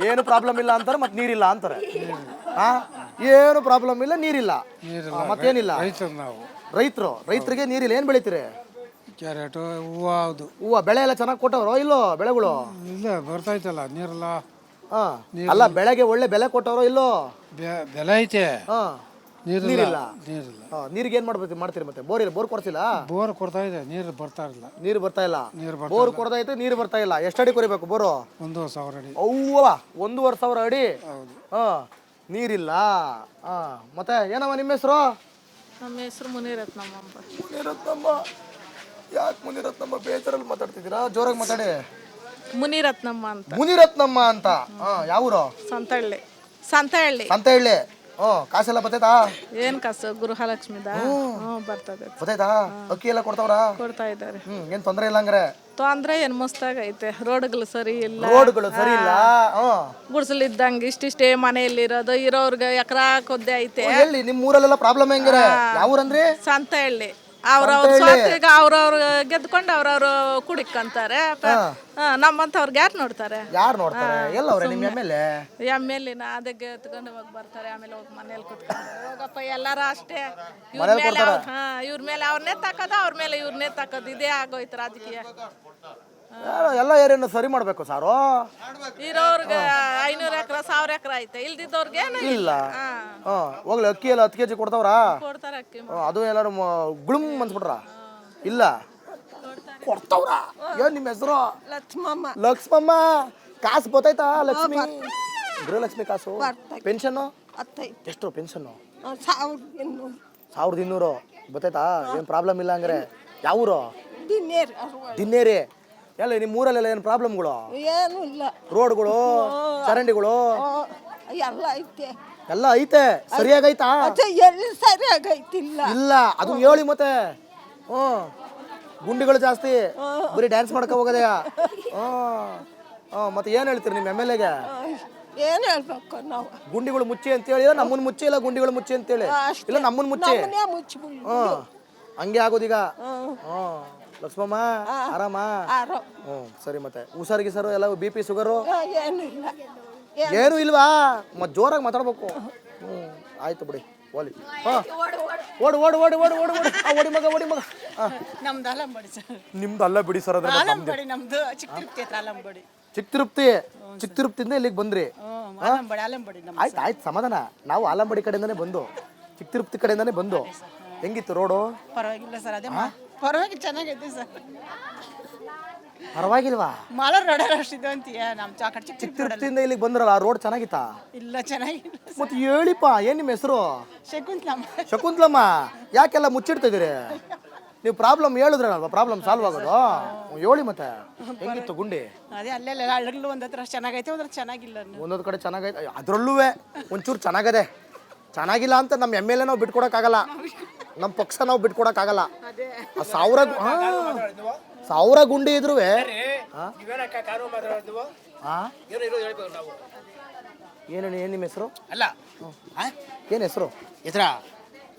ಏನು ಪ್ರಾಬ್ಲಮ್ ಇಲ್ಲ ಅಂತಾರೆ, ಮತ್ತೆ ನೀರಿಲ್ಲ ಅಂತಾರೆ. ಏನು ಪ್ರಾಬ್ಲಮ್ ಇಲ್ಲ, ನೀರಿಲ್ಲ, ಮತ್ತೇನಿಲ್ಲ. ರೈತರಿಗೆ ನೀರಿಲ್ಲ. ಏನ್ ಬೆಳಿತೀರಿ? ಕ್ಯಾರೆಟ್, ಹೂವು. ಹೂವು ಬೆಳೆ ಎಲ್ಲ ಚೆನ್ನಾಗಿ ಕೊಟ್ಟವ್ರೋ ಇಲ್ಲೋ? ಬೆಳೆಗಳು ಇಲ್ಲ, ಬರ್ತಾಯ್ತಲ್ಲ, ನೀರಿಲ್ಲ. ಅಲ್ಲ, ಬೆಳೆಗೆ ಒಳ್ಳೆ ಬೆಲೆ ಕೊಟ್ಟವ್ರೋ ಇಲ್ಲೋ? ಬೆಲೆ ಐತೆ, ನೀರಿಲ್ಲ. ನೀರಿಗೆ ಏನ್ ಮಾಡ್ತೀರಿ ಮತ್ತೆ? ಬೋರ್ ಕೊಡ್ತಿಲ್ಲ? ಬೋರ್ ಕೊಡ್ತಾ ಇದೆ, ನೀರು ಬರ್ತಾ ಇಲ್ಲ. ನೀರು ಬರ್ತಾ ಇಲ್ಲ. ಬೋರ್ ಕೊಡ್ದೈತೆ, ನೀರು ಬರ್ತಾ ಇಲ್ಲ. ಎಷ್ಟಡಿ ಕೊರಿಬೇಕು ಬೋರು? 1,000 ಅಡಿ. ಅವ್ವ, 1,500 ಅಡಿ. ನೀರಿಲ್ಲ. ಮತ್ತೆ ಏನಮ್ಮ ನಿಮ್ಮ ಹೆಸರು? ನಮ್ಮ ಹೆಸರು ಮುನಿರತ್ನಮ್ಮ. ಮುನಿರತ್ನಮ್ಮ. ಯಾಕೆ ಮುನಿರತ್ನಮ್ಮ ಬೇಜಾರಲ್ಲಿ ಮಾತಾಡ್ತಿದ್ದೀರಾ? ಜೋರಾಗಿ ಮಾತಾಡಿ. ಮುನಿರತ್ನಮ್ಮ ಅಂತ. ಮುನಿರತ್ನಮ್ಮ ಅಂತ. ಯಾವೂರು? ಸಂತಹಳ್ಳಿ. ಕಾಸೆಲ್ಲ ಬರ್ತೈತಾ? ಏನ್ ಕಾಸು? ಗೃಹಲಕ್ಷ್ಮಿದ ಬರ್ತದೆ. ಬರ್ತೈತಾ? ಅಕ್ಕಿ ಎಲ್ಲ ಕೊಡ್ತಾವ್ರ? ಕೊಡ್ತಾ ಇದ್ದಾರೆ. ಏನ್ ತೊಂದ್ರೆ ಇಲ್ಲ ಹಂಗ್ರೆ? ತೊಂದ್ರೆ ಏನ್ ಮಸ್ತಾಗ ಐತೆ. ರೋಡ್ಗಳು ಸರಿ ಇಲ್ಲ. ಗುಡ್ಸಲಿದ್ದಂಗೆ ಇಷ್ಟಿಷ್ಟೇ ಮನೆಯಲ್ಲಿರೋದು. ಇರೋರ್ಗೆ ಎಕರಾ ಕೊದ್ದೆ ಐತೆ. ಎಲ್ಲಿ ನಿಮ್ಮ ಊರಲ್ಲೆಲ್ಲ ಪ್ರಾಬ್ಲಮ್ ಹೆಂಗಿರ? ಯಾವೂರಂದ್ರಿ? ಸಂತಹಳ್ಳಿ. ಅವ್ರವ್ರ ಸ್ವಾರ್ಥಿಗೆ ಅವ್ರವ್ರು ಗೆದ್ಕೊಂಡು ಅವ್ರವ್ರು ಕುಡಿಕಂತಾರೆ. ನಮ್ಮಂತವ್ರಿಗೆ ಯಾರು ನೋಡ್ತಾರೆ? ಎಲ್ಲವ್ರೆ ನಿಮ್ಮ ಎಮ್ಮೆಲೆ ಅದೇ ಗೆದ್ಕೊಂಡು ಹೋಗಿ ಬರ್ತಾರೆ. ಆಮೇಲೆ ಹೋಗಿ ಮನೇಲಿ ಕುತ್ಕೊಂಡು ಹೋಗಪ್ಪ ಎಲ್ಲಾರು ಅಷ್ಟೇ. ಇವ್ರ ಮೇಲೆ ಅವ್ರನ್ನೇ ತಕ್ಕದ, ಅವ್ರ ಮೇಲೆ ಇವ್ರನ್ನೇ ತಕ್ಕದ. ಇದೇ ಆಗೋಯ್ತು ರಾಜಕೀಯ. ಎಲ್ಲ ಏರಿಯನ್ನು ಸರಿ ಮಾಡ್ಬೇಕು ಸಾರು. ಇರೋರ್ಗೆ 500 ಎಕರೆ 1000 ಎಕರೆ ಐತೆ. ಇಲ್ದಿದ್ದವ್ರಿಗೆ ಇಲ್ಲ. ಹೋಗ್ಲಿ, ಅಕ್ಕಿ ಎಲ್ಲ 10 kg ಕೊಡ್ತಾವ್ರ? ಕೊಡ್ತಾರ ಅಕ್ಕಿ. ಅದು ಎಲ್ಲಾರು ಗುಳುಮ್ ಅನ್ಸ್ಬಿಟ್ರ? ಇಲ್ಲ, ಕೊಡ್ತಾವ್ರ. ಏನ್ ನಿಮ್ಮ ಹೆಸರು? ಲಕ್ಷ್ಮಮ್ಮ. ಕಾಸು ಬತ್ತೈತಾ? ಲಕ್ಷ್ಮಿ ಗೃಹಲಕ್ಷ್ಮಿ ಕಾಸು. ಪೆನ್ಷನ್ ಎಷ್ಟು? ಪೆನ್ಷನ್ 1200 ಬತ್ತೈತಾ? ಏನ್ ಪ್ರಾಬ್ಲಮ್ ಇಲ್ಲ ಹಂಗಾರೆ? ಯಾವೂರು? ದಿನ್ನೇರಿ. ಎಲ್ಲ ನಿಮ್ಮ ಊರಲ್ಲೆಲ್ಲ ಏನು ಪ್ರಾಬ್ಲಮ್ಗಳು? ಏನು ಇಲ್ಲ. ರೋಡ್ಗಳು, ಚರಂಡಿಗಳು ಎಲ್ಲ ಐತೆ. ಸರಿಯಾಗೈತಾ? ಎಲ್ಲಿ ಸರಿಯಾಗೈತಿಲ್ಲ. ಇಲ್ಲ, ಅದು ಹೇಳಿ ಮತ್ತೆ. ಗುಂಡಿಗಳು ಜಾಸ್ತಿ, ಬರೀ ಡ್ಯಾನ್ಸ್ ಮಾಡ್ಕೊ ಹೋಗೋದೆಯ. ಮತ್ತೆ ಏನ್ ಹೇಳ್ತೀರಿ ನಿಮ್ಮ MLA-ಗೆ? ಏನ್ ಹೇಳ್ಬೇಕು ನಾವು? ಗುಂಡಿಗಳು ಮುಚ್ಚಿ ಅಂತ ಹೇಳಿ, ನಮ್ಮನ್ ಮುಚ್ಚಿ ಇಲ್ಲ ಗುಂಡಿಗಳು ಮುಚ್ಚಿ ಅಂತೇಳಿ, ಇಲ್ಲ ನಮ್ಮನ್ ಮುಚ್ಚಿ. ಹಂಗೆ ಆಗೋದೀಗ. ಲಕ್ಷ್ಮಮ್ಮ ಆರಾಮ? ಸರಿ. ಮತ್ತೆ ಹುಷಾರಿಗೆ ಸರ್ ಎಲ್ಲ BP ಶುಗರು ಏನು ಇಲ್ವಾ? ಮತ್ತೆ ಜೋರಾಗಿ ಮಾತಾಡ್ಬೇಕು. ಆಯ್ತು ಬಿಡಿ. ಓಲಿ. ಓಡು ಓಡು ಓಡು ಓಡು ಓಡು ಓಡು. ಓಡಿ ಮಗ, ಓಡಿ ಮಗ. ನಿಮ್ದು ಅಲ್ಲ ಬಿಡಿ ಸರ್. ಚಿಕ್ಕ ತಿರುಪತಿಯಿಂದ ಇಲ್ಲಿಗೆ ಬಂದ್ರಿ? ಆಯ್ತು ಸಮಾಧಾನ. ನಾವು ಆಲಂಬಡಿ ಕಡೆಯಿಂದಾನೆ ಬಂದು, ಚಿಕ್ಕ ತಿರುಪತಿ ಕಡೆಯಿಂದಾನೆ ಬಂದು. ಹೆಂಗಿತ್ತು ರೋಡು? ಪರವಾಗಿಲ್ಲ ಸರ್. ಅದೇ ಪರವಾಗಿ ಚೆನ್ನಾಗೈತೆ ಸರ್. ಪರವಾಗಿಲ್ವಾ? ಮಾಲೂರು ರೋಡ್ ಅಷ್ಟಿದ್ದು ಅಂತೀಯ ನಮ್ಮ ಚಾಕಟ್ ಚಿಕ್ಕ ಚಿಕ್ಕ ತಿರುಪತಿಯಿಂದ ಇಲ್ಲಿಗೆ ಬಂದ್ರಲ್ಲ, ರೋಡ್ ಚೆನ್ನಾಗಿತ್ತಾ? ಇಲ್ಲ ಚೆನ್ನಾಗಿಲ್ಲ. ಮತ್ತೆ ಹೇಳಿಪ್ಪ, ಏನ್ ನಿಮ್ಮ ಹೆಸರು? ಶಕುಂತಲಮ್ಮ. ಶಕುಂತಲಮ್ಮ, ಯಾಕೆಲ್ಲ ಮುಚ್ಚಿಡ್ತಿದ್ದೀರಿ? ನೀವು ಪ್ರಾಬ್ಲಮ್ ಹೇಳಿದ್ರಲ್ವಾ, ಪ್ರಾಬ್ಲಮ್ ಸಾಲ್ವ್ ಆಗೋದು. ಹೇಳಿ ಮತ್ತೆ, ಹೆಂಗಿತ್ತು ಗುಂಡಿ? ಅದೇ ಅಲ್ಲೆಲ್ಲ ಹಳ್ಳಗಳು ಒಂದತ್ರ ಚೆನ್ನಾಗೈತೆ, ಒಂದ್ರ ಚೆನ್ನಾಗಿಲ್ಲ. ಒಂದೊಂದು ಕಡೆ ಚೆನ್ನಾಗೈತೆ, ಅದರಲ್ಲೂ ಒಂಚೂರು ಚೆನ್ನಾಗದೆ. ಚೆನ್ನಾಗಿಲ್ಲ ಅಂತ ನಮ್ಮ ಎಮ್ ಎಲ್ ಎ ನಾವು ಬಿಟ್ಕೊಡಕ್ಕಾಗಲ್ಲ, ನಮ್ಮ ಪಕ್ಷ ನಾವು ಬಿಟ್ಕೊಡಕ್ಕಾಗಲ್ಲ. ಸಾವಿರ ಗುಂಡಿ ಇದ್ರು ಏನು ನಿಮ್ಮ ಹೆಸರು? ಅಲ್ಲ ಏನು ಹೆಸರು? ಹೆಸರ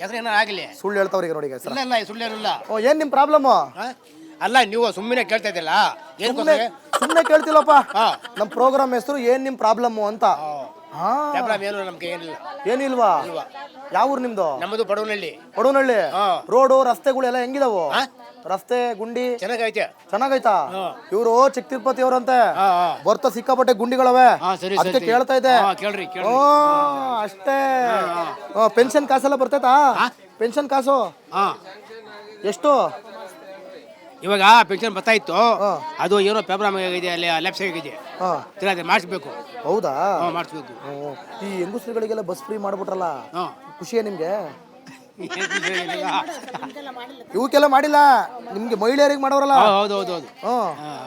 ಹೆಸರು ಏನೋ ಆಗಲಿ, ಸುಳ್ಳು ಹೇಳ್ತಾವ್ರಿಗೆ ನೋಡಿ. ಇಲ್ಲ ಇಲ್ಲ ಸುಳ್ಳೇನಿಲ್ಲ. ಏನ್ ನಿಮ್ ಪ್ರಾಬ್ಲಮ್? ಅಲ್ಲ ನೀವು ಸುಮ್ಮನೆ ಕೇಳ್ತಾ ಇದ್ದಿಲ್ಲ, ಸುಮ್ಮನೆ ಕೇಳ್ತಿಲ್ಲಪ್ಪ. ನಮ್ ಪ್ರೋಗ್ರಾಮ್ ಹೆಸರು ಏನ್ ನಿಮ್ ಪ್ರಾಬ್ಲಮ್ ಅಂತ. ಏನು ನಮ್ಗೆ ಏನಿಲ್ಲ. ಏನಿಲ್ವಾ? ಯಾವ ಊರು ನಿಮ್ದು? ನಮ್ಮದು ಪಡವನಹಳ್ಳಿ. ಪಡವನಹಳ್ಳಿ. ರೋಡು ರಸ್ತೆಗಳು ಎಲ್ಲ ಹೆಂಗಿದಾವು? ರಸ್ತೆ ಗುಂಡಿ ಚೆನ್ನಾಗೈತೆ. ಚೆನ್ನಾಗೈತಾ? ಇವರು ಚಿಕ್ಕ ತಿರುಪತಿ ಅವ್ರಂತೆ, ಬರ್ತಾ ಸಿಕ್ಕಾಪಟ್ಟೆ ಗುಂಡಿಗಳವೆ, ಅದಕ್ಕೆ ಕೇಳ್ತಾ ಇದ್ದೆ. ಕೇಳ್ರಿ ಅಷ್ಟೇ. ಪೆನ್ಷನ್ ಕಾಸೆಲ್ಲ ಬರ್ತೈತಾ? ಪೆನ್ಷನ್ ಕಾಸು ಎಷ್ಟು? ಇವಾಗ ಪೆನ್ಷನ್ ಬರ್ತಾ ಇತ್ತು, ಅದು ಏನೋ ಪೇಪರ್ ಆಗಿದೆ, ಅಲ್ಲಿ ಲೆಫ್ಟ್ ಸೈಡ್ ಆಗಿದೆ, ಮಾಡಿಸ್ಬೇಕು. ಹೌದಾ? ಮಾಡಿಸ್ಬೇಕು. ಈ ಹೆಂಗಸ್ರುಗಳಿಗೆಲ್ಲ ಬಸ್ ಫ್ರೀ ಮಾಡ್ಬಿಟ್ರಲ್ಲ, ಖುಷಿಯಾ ನಿಮ್ಗೆ? ಇವಕ್ಕೆಲ್ಲ ಮಾಡಿಲ್ಲ, ನಿಮ್ಗೆ ಮಹಿಳೆಯರಿಗೆ ಮಾಡೋರಲ್ಲ. ಹೌದು.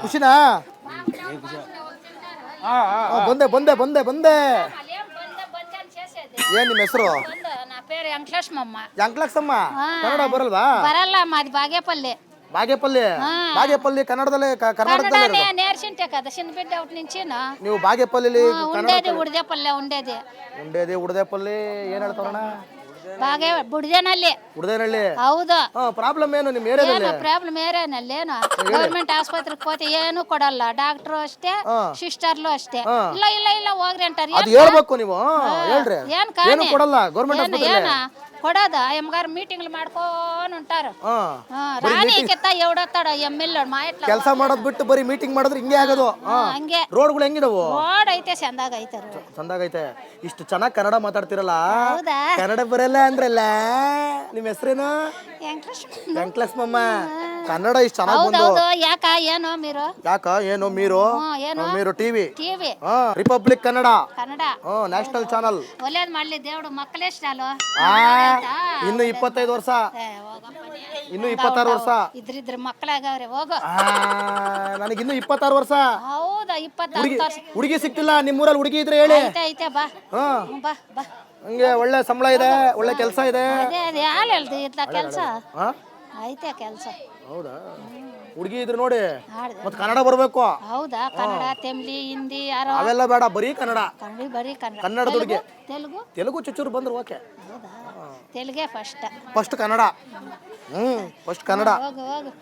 ಖುಷಿನಾ? ಬಂದೆ ಬಂದೆ ಬಂದೆ ಬಂದೆ. ಏನ್ ನಿಮ್ಮ ಹೆಸರು? నా పేరు వెంకటేశ్వరమ్మ. ಯಾಂಕ್ಲಕ್ಸಮ್ಮ. ಕನ್ನಡ ಬರಲ್ವಾ? ಬರಲ್ಲ, ಮಾది బాగేపల్లి. ಬಾಗೇಪಲ್ಲಿ ಕನ್ನಡದಲ್ಲೇ, ಕರ್ನಾಟಕದಲ್ಲೇ నేర్చుంటే కదా చిన్న బిడ్డ ఒకటి నుంచి ನೀವು ಬಾಗೇಪಲ್ಲಿ ఉండేది ఉడిదేపల్లి ఉండేది. ಉಡದೇಪಲ್ಲಿ ಏನ್ ಹೇಳ್ತಾರಣ್ಣ? బాగే బుడిదేనల్లి. ಉಡದೇನಹಳ್ಳಿ. ಹೌದು. ಪ್ರಾಬ್ಲಮ್ ಏನು ನಿಮ್ಮ ಏರಿಯಾದಲ್ಲಿ? ಪ್ರಾಬ್ಲಮ್ ಏರೇನಲ್ಲೇನು, ಗೌರ್ಮೆಂಟ್ ಆಸ್ಪತ್ರೆಗೆ ಹೋತೆ ಏನು ಕೊಡಲ್ಲ, ಡಾಕ್ಟ್ರು ಅಷ್ಟೇ, ಸಿಸ್ಟರ್ಲು ಅಷ್ಟೇ. ಇಲ್ಲ ಹೋಗ್ರಿ ಅಂటారు. ಅದು ಹೇಳ್ಬೇಕು ನೀವು, ಹೇಳ್ರಿ. ಏನು ಕೊಡಲ್ಲ ಗೌರ್ಮೆಂಟ್ ಆಸ್ಪತ್ರೆಯಲ್ಲಿ? ಕೊಡೋದ ಎಮ್ಗಾರ ಮೀಟಿಂಗ್లు ಮಾಡ್ಕೊಂಡು ఉంటారు. ರಾಣಿ ಕೆತ್ತ ಎವಡತ್ತಾಡ ಎಮ್ಮೆಲ್ಲ ಮಾ ಎಟ್ಲ ಕೆಲಸ ಮಾಡೋದ್ ಬಿಟ್ಟು ಬರೀ ಮೀಟಿಂಗ್ ಮಾಡಿದ್ರೆ ಹಿಂಗೆ ಆಗೋದು. ಹಂಗೆ. ರೋಡ್ಗಳು ಹೆಂಗಿದಾವು? ರೋಡ್ ಐತೆ, ಚಂದಾಗ ಐತೆ. ಚಂದಾಗೈತೆ. ಇಷ್ಟು ಚೆನ್ನಾಗಿ ಕನ್ನಡ ಮಾತಾಡ್ತಿರಲ್ಲ, ಹೌದಾ? ಕನ್ನಡ ಬರಲ್ಲ ಅಂದ್ರಲ್ಲ. ನಿಮ್ಮ ಹೆಸರೇನು? ವೆಂಕಟೇಶ್ವರಮ್ಮ. ಕನ್ನಡ ಇಷ್ಟು ಚೆನ್ನಾಗಿ ಬಂದು. ಹೌದು. ಯಾಕ ಏನು ಮೀರು? ಯಾಕ ಏನು ಮೀರು? ಏನು ಮೀರು TV. Republic Kannada. National channel. ಒಳ್ಳೇದ್ ಮಾಡ್ಲಿ ದೇವ್ರು, ಮಕ್ಕಳೆಷ್ಟಾಲು? ಇನ್ನು 25 ವರ್ಷ, ಇನ್ನು 26 ವರ್ಷ ಇದ್ರ ಮಕ್ಕಳಾಗವ್ರೆ. ಹೋಗು. ನನಗಿನ್ನು 26 ವರ್ಷ. ಹೌದಾ? 26 ವರ್ಷ. ಹುಡುಗಿ ಸಿಕ್ತಿಲ್ಲ ನಿಮ್ಮೂರಲ್ಲಿ? ಹುಡುಗಿ ಇದ್ರೆ ಹೇಳಿ. ಐತೆ ಬಾ. ಬಾ ಬಾ. ಹಂಗೆ ಒಳ್ಳೆ ಸಂಬಳ ಇದೆ, ಒಳ್ಳೆ ಕೆಲಸ ಇದೆ. ಅದೇ ಯಾರು ಹೇಳ್ದು ಇತ್ತ ಕೆಲಸ ಐತೆ ಕೆಲಸ. ಹೌದಾ? ಹುಡುಗಿ ಇದ್ರೆ ನೋಡಿ, ಮತ್ತೆ ಕನ್ನಡ ಬರ್ಬೇಕು. ಹೌದಾ? ಕನ್ನಡ, ತಮಿಳಿ, ಹಿಂದಿ ಯಾರೋ ಅವೆಲ್ಲ ಬೇಡ, ಬರೀ ಕನ್ನಡ. ಬರೀ ಕನ್ನಡ. ಕನ್ನಡ ಹುಡುಗಿ. ತೆಲುಗು ಚುಚ್ಚೂರು ಬಂದ್ರು ಓಕೆ. ತೆಲುಗೇ ಫಸ್ಟ್ ಕನ್ನಡ. ಫಸ್ಟ್ ಕನ್ನಡ. ಹೋಗು.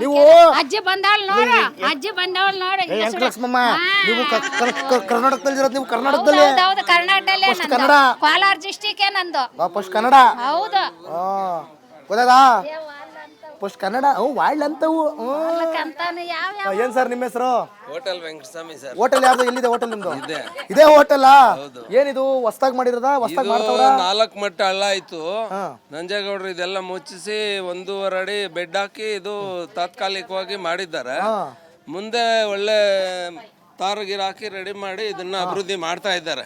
ನೀವು ಅಜ್ಜಿ ಬಂದಾಳ್ ನೋಡ, ಅಜ್ಜಿ ಬಂದವಳು ನೋಡಿ. ವೆಂಕಟೇಶ್ವರಮ್ಮ, ನೀವು ಕರ್ನಾಟಕದಲ್ಲಿ ಇರೋದು? ನೀವು ಕರ್ನಾಟಕದಲ್ಲಿ? ಹೌದು, ಕರ್ನಾಟಕದಲ್ಲೇ. ಕನ್ನಡ. ಕೋಲಾರ ಡಿಸ್ಟಿಕ್ ನಂದು. ಫಸ್ಟ್ ಕನ್ನಡ. ಹೌದು. ಗೊತ್ತಾದ? ಫಸ್ಟ್ ಕನ್ನಡ. ವಾಳ್ಡ್ ಅಂತವು. ಏನ್ ಸರ್ ನಿಮ್ಮ ಹೆಸರು? Hotel Venkataswamy sir. ಹೋಟೆಲ್ ಯಾವ್ದು? ಎಲ್ಲಿದೆ ಹೋಟೆಲ್ ನಿಮ್ದು? ಇದೇ ಹೋಟೆಲ್? ಏನಿದು ಹೊಸ್ದಾಗಿ ಮಾಡಿರದ? ಹೊಸ್ದಾಗಿ ಮಾಡ್ತಾವ್ರ? 4 ಮಟ್ಟ ಹಳ್ಳ ಆಯ್ತು. ನಂಜೇಗೌಡರು ಇದೆಲ್ಲ ಮುಚ್ಚಿಸಿ 1.5 ಅಡಿ ಬೆಡ್ ಹಾಕಿ ಇದು ತಾತ್ಕಾಲಿಕವಾಗಿ ಮಾಡಿದ್ದಾರೆ. ಮುಂದೆ ಒಳ್ಳೆ ತಾರಗಿರ ಹಾಕಿ ರೆಡಿ ಮಾಡಿ ಇದನ್ನ ಅಭಿವೃದ್ಧಿ ಮಾಡ್ತಾ ಇದ್ದಾರೆ.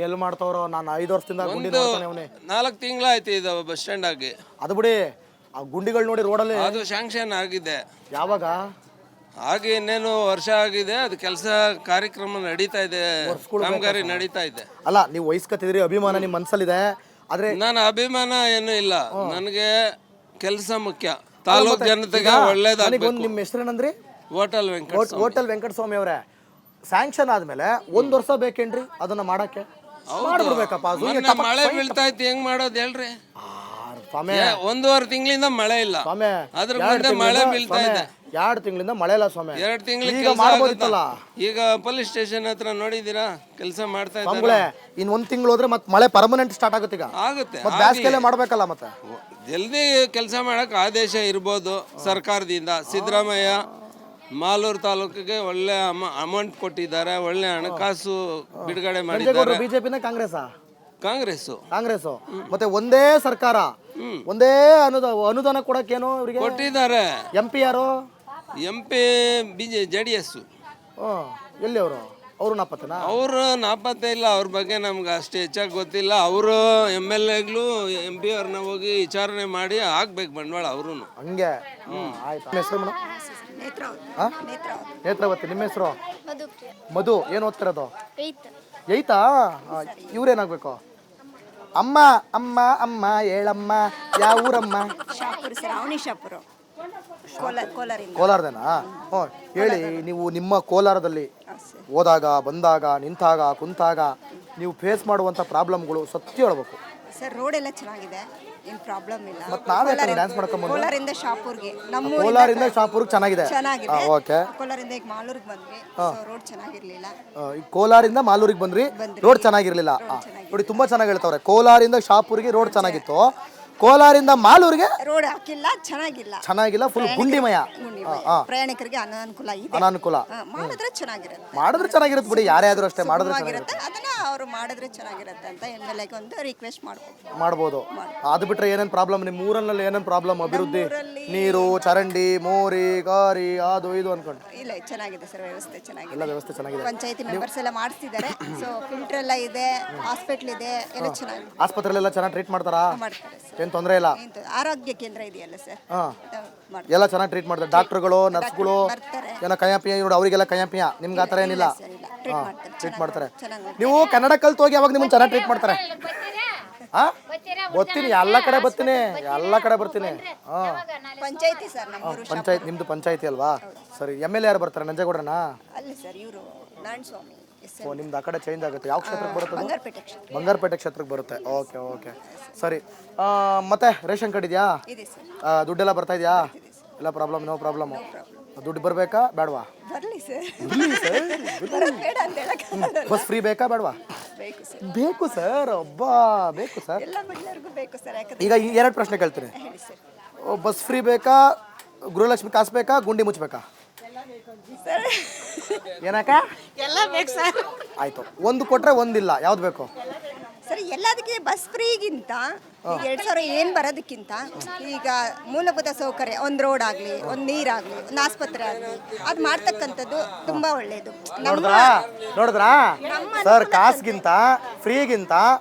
ಎಲ್ಲಿ ಮಾಡ್ತಾವ್ರೋ? ನಾನು 5 ವರ್ಷದಿಂದ ಗುಂಡಿ ನೋಡ್ತಾನೆ ಅವನೇ. 4 ತಿಂಗಳಾಯ್ತು ಇದು ಬಸ್ ಸ್ಟ್ಯಾಂಡ್ ಆಗಿ. ಅದು ಬಿಡಿ, ಆ ಗುಂಡಿಗಳು ನೋಡಿ ರೋಡಲ್ಲಿ. ಅದು ಶಾಂಕ್ಷನ್ ಆಗಿದೆ. ಯಾವಾಗ? ಹಾಗೆ ಇನ್ನೇನು ವರ್ಷ ಆಗಿದೆ. ಅದು ಕೆಲಸ ಕಾರ್ಯಕ್ರಮ ನಡೀತಾ ಇದೆ, ಕಾಮಗಾರಿ ನಡೀತಾ ಇದೆ. ಅಲ್ಲ, ನೀವು ವಹಿಸ್ಕೊತಿದ್ರಿ, ಅಭಿಮಾನ ನಿಮ್ಮ ಮನಸ್ಸಲ್ಲಿದೆ. ಆದ್ರೆ ನಾನು ಅಭಿಮಾನ ಏನು ಇಲ್ಲ, ನನಗೆ ಕೆಲಸ ಮುಖ್ಯ. ತಾಲೂಕ್ ಜನತೆಗೆ ಒಳ್ಳೇದಾಗಬೇಕು. ನಿಮ್ಮ ಹೆಸರೇನಂದ್ರಿ? ಹೋಟೆಲ್ ವೆಂಕಟಸ್ವಾಮಿ. ಹೋಟೆಲ್ ವೆಂಕಟಸ್ವಾಮಿ ಅವರೇ, ಸ್ಯಾಂಕ್ಷನ್ ಆದ್ಮೇಲೆ 1 ವರ್ಷ ಬೇಕೇನ್ರಿ ಅದನ್ನ ಮಾಡಕ್ಕೆ? ಮಾಡ್ಬಿಡ್ಬೇಕಪ್ಪ. ಮಳೆ ಬೀಳ್ತಾ ಇತ್ತು, ಹೆಂಗ್ ಮಾಡೋದು ಹೇಳ್ರಿ? 1.5 ತಿಂಗಳಿಂದ ಮಳೆ ಇಲ್ಲ, ಅದ್ರ ಮುಂದೆ ಮಳೆ ಬೀಳ್ತಾ ಇದೆ. 2 ತಿಂಗಳಿಂದ ಮಳೆ ಇಲ್ಲ ಸ್ವಾಮಿ. 2 ತಿಂಗಳಿಗೆ ಈಗ ಪೊಲೀಸ್ ಸ್ಟೇಷನ್ ಹತ್ರ ನೋಡಿದೀರಾ ಕೆಲಸ ಮಾಡ್ತಾ ಇದ್ದಾರೆ. ಇನ್ 1 ತಿಂಗಳು ಹೋದ್ರೆ ಮತ್ತೆ ಮಳೆ ಪರ್ಮನೆಂಟ್ ಸ್ಟಾರ್ಟ್ ಆಗುತ್ತೆ. ಈಗ ಆಗುತ್ತೆ, ಬ್ಯಾಸ್ಗೆಲ್ಲೇ ಮಾಡ್ಬೇಕಲ್ಲ. ಮತ್ತೆ ಜಲ್ದಿ ಕೆಲಸ ಮಾಡಕ್ ಆದೇಶ ಇರ್ಬೋದು ಸರ್ಕಾರದಿಂದ. ಸಿದ್ದರಾಮಯ್ಯ ಮಾಲೂರು ತಾಲೂಕಿಗೆ ಒಳ್ಳೆ ಅಮೌಂಟ್ ಕೊಟ್ಟಿದ್ದಾರೆ, ಒಳ್ಳೆ ಹಣಕಾಸು ಬಿಡುಗಡೆ ಮಾಡಿದ್ದಾರೆ. ಬಿಜೆಪಿನ ಕಾಂಗ್ರೆಸ್? ಮತ್ತೆ ಒಂದೇ ಸರ್ಕಾರ, ಒಂದೇ ಅನುದಾನ ಕೊಡಕ್ಕೇನೋ ಇವರಿಗೆ ಕೊಟ್ಟಿದ್ದಾರೆ. MP ಯಾರು? MP JDS. ಎಲ್ಲಿ ಅವರು ನಾಪತ್ತನಾ? ಅವರು ನಾಪತ್ತೆ ಇಲ್ಲ, ಅವ್ರ ಬಗ್ಗೆ ನಮ್ಗೆ ಅಷ್ಟು ಹೆಚ್ಚಾಗಿ ಗೊತ್ತಿಲ್ಲ. ಅವರು MLAಗಳು MP ಅವ್ರನ್ನ ಹೋಗಿ ವಿಚಾರಣೆ ಮಾಡಿ ಹಾಕ್ಬೇಕು ಬಂಡವಾಳ ಅವರು. ಹಂಗೆ ಆಯ್ತು. ನಿಮ್ಮ ಹೆಸರು ಮೇಡಮ್? ನೇತ್ರಾವತಿ. ನಿಮ್ಮ ಹೆಸರು? ಮಧು. ಏನು ಓದ್ತಿರೋದು? ಏಯ್ತಾ? ಇವ್ರೇನಾಗಬೇಕು? ಅಮ್ಮ ಅಮ್ಮ ಅಮ್ಮ ಹೇಳಮ್ಮ, ಯಾವ ಊರಮ್ಮ? ಶಾಪುರ ಸರ್, ಅವನಿಶಾಪುರ, ಕೋಲಾರದೇನಾ? ಹ್ಞೂ ಹೇಳಿ. ನೀವು ನಿಮ್ಮ ಕೋಲಾರದಲ್ಲಿ ಹೋದಾಗ, ಬಂದಾಗ, ನಿಂತಾಗ, ಕುಂತಾಗ ನೀವು ಫೇಸ್ ಮಾಡುವಂಥ ಪ್ರಾಬ್ಲಮ್ಗಳು ಸತ್ಯ ಹೇಳ್ಬೇಕು ಸರ್. ರೋಡ್ ಎಲ್ಲ ಚೆನ್ನಾಗಿದೆ, ಏನು ಪ್ರಾಬ್ಲಮ್ ಇಲ್ಲ. ಮತ್ತೆ ನಾವೇ ಡ್ಯಾನ್ಸ್ ಮಾಡ್ಕೊಂಡ್ಬಂದು ಕೋಲಾರಿಂದ ಶಾಪುರ್ಗೆ, ನಮ್ಮ ಕೋಲಾರಿಂದ ಶಾಪುರ್ಗೆ ಚೆನ್ನಾಗಿದೆ. ಓಕೆ. ಕೋಲಾರಿಂದ ಈಗ ಮಾಲೂರಿಗೆ ಬಂದ್ವಿ, ರೋಡ್ ಚೆನ್ನಾಗಿರ್ಲಿಲ್ಲ. ಈ ಕೋಲಾರಿಂದ ಮಾಲೂರಿಗೆ ಬಂದ್ರಿ, ರೋಡ್ ಚೆನ್ನಾಗಿರ್ಲಿಲ್ಲ. ನೋಡಿ ತುಂಬಾ ಚೆನ್ನಾಗಿ ಹೇಳ್ತಾವ್ರೆ. ಕೋಲಾರಿಂದ ಶಾಪುರ್ಗೆ ರೋಡ್ ಚೆನ್ನಾಗಿತ್ತು, ಕೋಲಾರಿಂದ ಮಾಲೂರಿಗೆ ರೋಡ್ ಹಾಕಿಲ್ಲ, ಚೆನ್ನಾಗಿಲ್ಲ, ಫುಲ್ ಗುಂಡಿಮಯ. ಪ್ರಯಾಣಿಕರಿಗೆ ಅನಾನುಕೂಲ ಇದೆ. ಅನಾನುಕೂಲ. ಮಾಡಿದ್ರೆ ಚೆನ್ನಾಗಿರುತ್ತೆ, ಮಾಡಿದ್ರೆ ಚೆನ್ನಾಗಿರುತ್ತೆ ಬಿಡಿ, ಯಾರೇ ಆದ್ರೂ ಅಷ್ಟೇ ಮಾಡಿದ್ರೆ ಚೆನ್ನಾಗಿರುತ್ತೆ. ಅದನ್ನ ಅವರು ಮಾಡಿದ್ರೆ ಚೆನ್ನಾಗಿರುತ್ತೆ ಅಂತ MLAಗೆ ಒಂದು ರಿಕ್ವೆಸ್ಟ್ ಮಾಡ್ಬೋದು. ಅದು ಬಿಟ್ರೆ ಏನೇನು ಪ್ರಾಬ್ಲಮ್ ನಿಮ್ಮ ಊರಲ್ಲಿ? ಏನೇನು ಪ್ರಾಬ್ಲಮ್? ಅಭಿವೃದ್ಧಿ, ನೀರು, ಚರಂಡಿ, ಮೋರಿ, ಗಾರಿ, ಅದು ಇದು ಅನ್ಕೊಂಡು? ಇಲ್ಲ, ಚೆನ್ನಾಗಿದೆ ಸರ್, ವ್ಯವಸ್ಥೆ ಚೆನ್ನಾಗಿದೆ. ಎಲ್ಲ ವ್ಯವಸ್ಥೆ ಚೆನ್ನಾಗಿದೆ. ಪಂಚಾಯತಿ ಮೆಂಬರ್ಸ್ ಎಲ್ಲ ಮಾಡಿಸ್ತಿದ್ದಾರೆ. ಸೊ ಫಿಲ್ಟರ್ ಎಲ್ಲ ಇದೆ, ಹಾಸ್ಪಿಟಲ್ ಇದೆ, ಎಲ್ಲ ಚೆನ್ನಾಗಿದೆ. ಆಸ್ಪತ್ರೆಲೆಲ್ಲ ಚೆನ್ನಾಗಿ ಟ್ರೀಟ್ ಮಾಡ್ತಾರಾ? ಮಾಡ್ತಾರೆ ಸರ್, ಏನು ತೊಂದರೆ ಇಲ್ಲ. ಆರೋಗ್ಯ ಕೇಂದ್ರ ಇದೆಯಲ್ಲ ಸರ್, ಎಲ್ಲ ಚೆನ್ನಾಗಿ ಟ್ರೀಟ್ ಮಾಡ್ತಾರೆ. ಡಾಕ್ಟರ್ಗಳು, ನರ್ಸ್ಗಳು ಏನೋ ಕೈಯಪಿಯ ನೋಡಿ, ಅವರಿಗೆಲ್ಲ ಕೈಯಪಿಯ. ನಿಮ್ಗೆ ಆ ಥರ ಏನಿಲ್ಲ, ಟ್ರೀಟ್ ಮಾಡ್ತಾರೆ. ನೀವು ಕನ್ನಡ ಕಲ್ತು ಹೋಗಿ ಅವಾಗ ನಿಮ್ಮನ್ನು ಚೆನ್ನಾಗಿ ಟ್ರೀಟ್ ಮಾಡ್ತಾರೆ. ಬರ್ತೀನಿ, ಎಲ್ಲ ಕಡೆ ಬರ್ತೀನಿ, ಎಲ್ಲ ಕಡೆ ಬರ್ತೀನಿ. ಪಂಚಾಯತಿ ಸರ್, ಪಂಚಾಯತ್ ನಿಮ್ದು ಪಂಚಾಯತಿ ಅಲ್ವಾ? ಸರಿ. MLA ಯಾರು ಬರ್ತಾರೆ? ನಂಜೇಗೌಡರನಾ? ಅಲ್ಲಿ ಸರ್, ಇವರು ನಾರಾಯಣಸ್ವಾಮಿ. ಓ, ನಿಮ್ದು ಆ ಕಡೆ ಚೇಂಜ್ ಆಗುತ್ತೆ. ಯಾವ ಕ್ಷೇತ್ರಕ್ಕೆ ಬರುತ್ತೆ? ಬಂಗಾರಪೇಟೆ ಕ್ಷೇತ್ರ. ಬಂಗಾರಪೇಟೆ ಕ್ಷೇತ್ರಕ್ಕೆ ಬರುತ್ತೆ. ಓಕೆ ಓಕೆ, ಸರಿ. ಮತ್ತೆ ರೇಷನ್ ಕಾರ್ಡ್ ಇದೆಯಾ? ಇದೆ ಸರ್. ದುಡ್ಡೆಲ್ಲ ಬರ್ತಾ ಇದೆಯಾ? ಎಲ್ಲ ಪ್ರಾಬ್ಲಮ್? No problem. ದುಡ್ಡು ಬರಬೇಕಾ ಬೇಡವಾ? ಬರಲಿ ಸರ್. ಬೇಡ ಅಂತ ಹೇಳಕ್ಕೆ ಬಸ್ ಫ್ರೀ ಬೇಕಾ ಬೇಡವಾ? ಬೇಕು ಸರ್. ಬೇಕು ಸರ್. ಒಬ್ಬ ಬೇಕು ಸರ್. ಎಲ್ಲ ಮಹಿಳೆಯರಿಗೂ ಬೇಕು ಸರ್. ಯಾಕಂದ್ರೆ ಈಗ ಈ 2 ಪ್ರಶ್ನೆ ಕೇಳ್ತೀನಿ. ಹೇಳಿ ಸರ್. ಬಸ್ ಫ್ರೀ ಬೇಕಾ, ಗೃಹಲಕ್ಷ್ಮಿ ಕಾಸು ಬೇಕಾ, ಗುಂಡಿ ಮುಚ್ಚಬೇಕಾ? ಸರ್ ಏನಕ್ಕ? ಎಲ್ಲ ಬೇಕು ಸರ್. ಆಯ್ತು, ಒಂದು ಕೊಟ್ರೆ ಒಂದಿಲ್ಲ, ಯಾವ್ದು ಬೇಕು? ಸರಿ, ಎಲ್ಲದಕ್ಕೆ ಬಸ್ ಫ್ರೀಗಿಂತ ಈಗ 2000 ಏನು ಬರೋದಕ್ಕಿಂತ ಈಗ ಮೂಲಭೂತ ಸೌಕರ್ಯ, ಒಂದು ರೋಡ್ ಆಗಲಿ, ಒಂದು ನೀರಾಗಲಿ, ಒಂದು ಆಸ್ಪತ್ರೆ ಆಗಲಿ, ಅದು ಮಾಡ್ತಕ್ಕಂಥದ್ದು ತುಂಬ ಒಳ್ಳೆಯದು. ನೋಡಿದ್ರಾ ಸರ್? ಕಾಸ್ಗಿಂತ, ಫ್ರೀಗಿಂತ